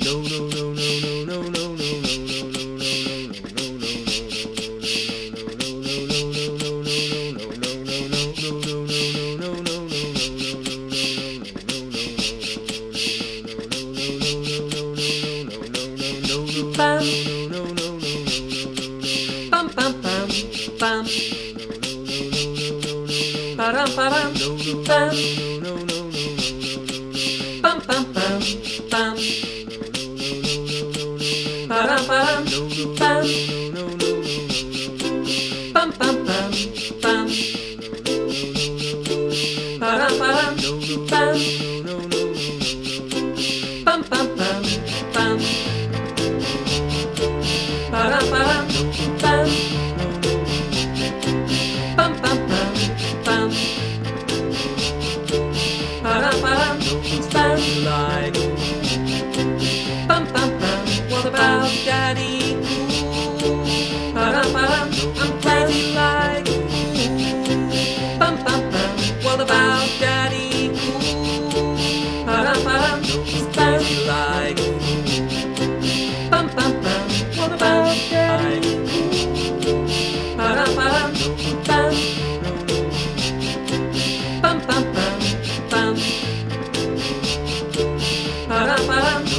No, no, no, no, no, no, no, no, no, no, no, What about Daddy? I'm crazy like. What about Daddy? He's crazy like. What about Daddy?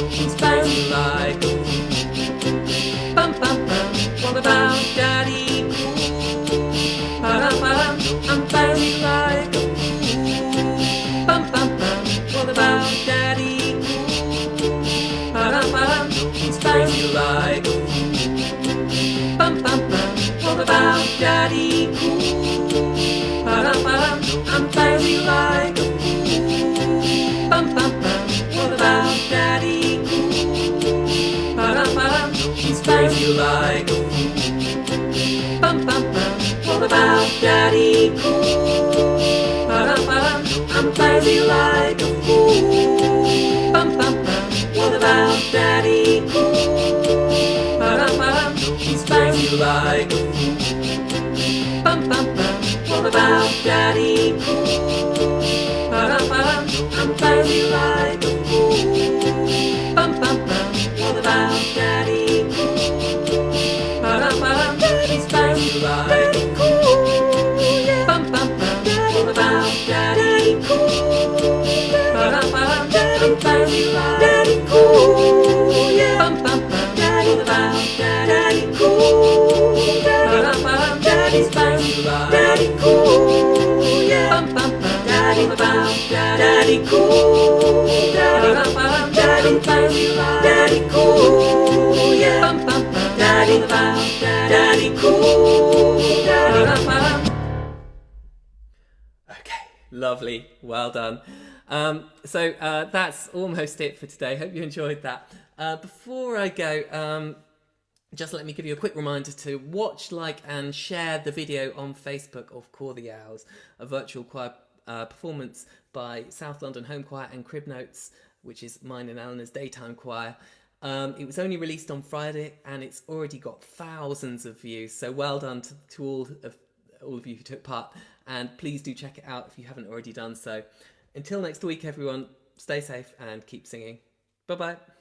He's crazy like. What about Daddy? I'm crazy like. What about Daddy? He's crazy like. What about Daddy? I'm crazy like. What about Daddy? He's crazy like. What about Daddy? I'm crazy like a fool. What about Daddy? He's crazy like a fool. What about Daddy? I'm crazy like a fool. What about Daddy? He's crazy like a fool. What about Daddy? I'm crazy like Daddy cool. What about Daddy cool? Daddy's crazy like Daddy cool. Daddy about Daddy cool. Daddy crazy like Daddy cool. Daddy about Daddy cool. Lovely. Well done. So that's almost it for today. Hope you enjoyed that. Before I go, just let me give you a quick reminder to watch, like, and share the video on Facebook of Call the Owls, a virtual choir performance by South London Home Choir and Crib Notes, which is mine and Eleanor's daytime choir. It was only released on Friday and it's already got thousands of views. So well done to all of you who took part. And please do check it out if you haven't already done so. Until next week, everyone, stay safe and keep singing. Bye-bye.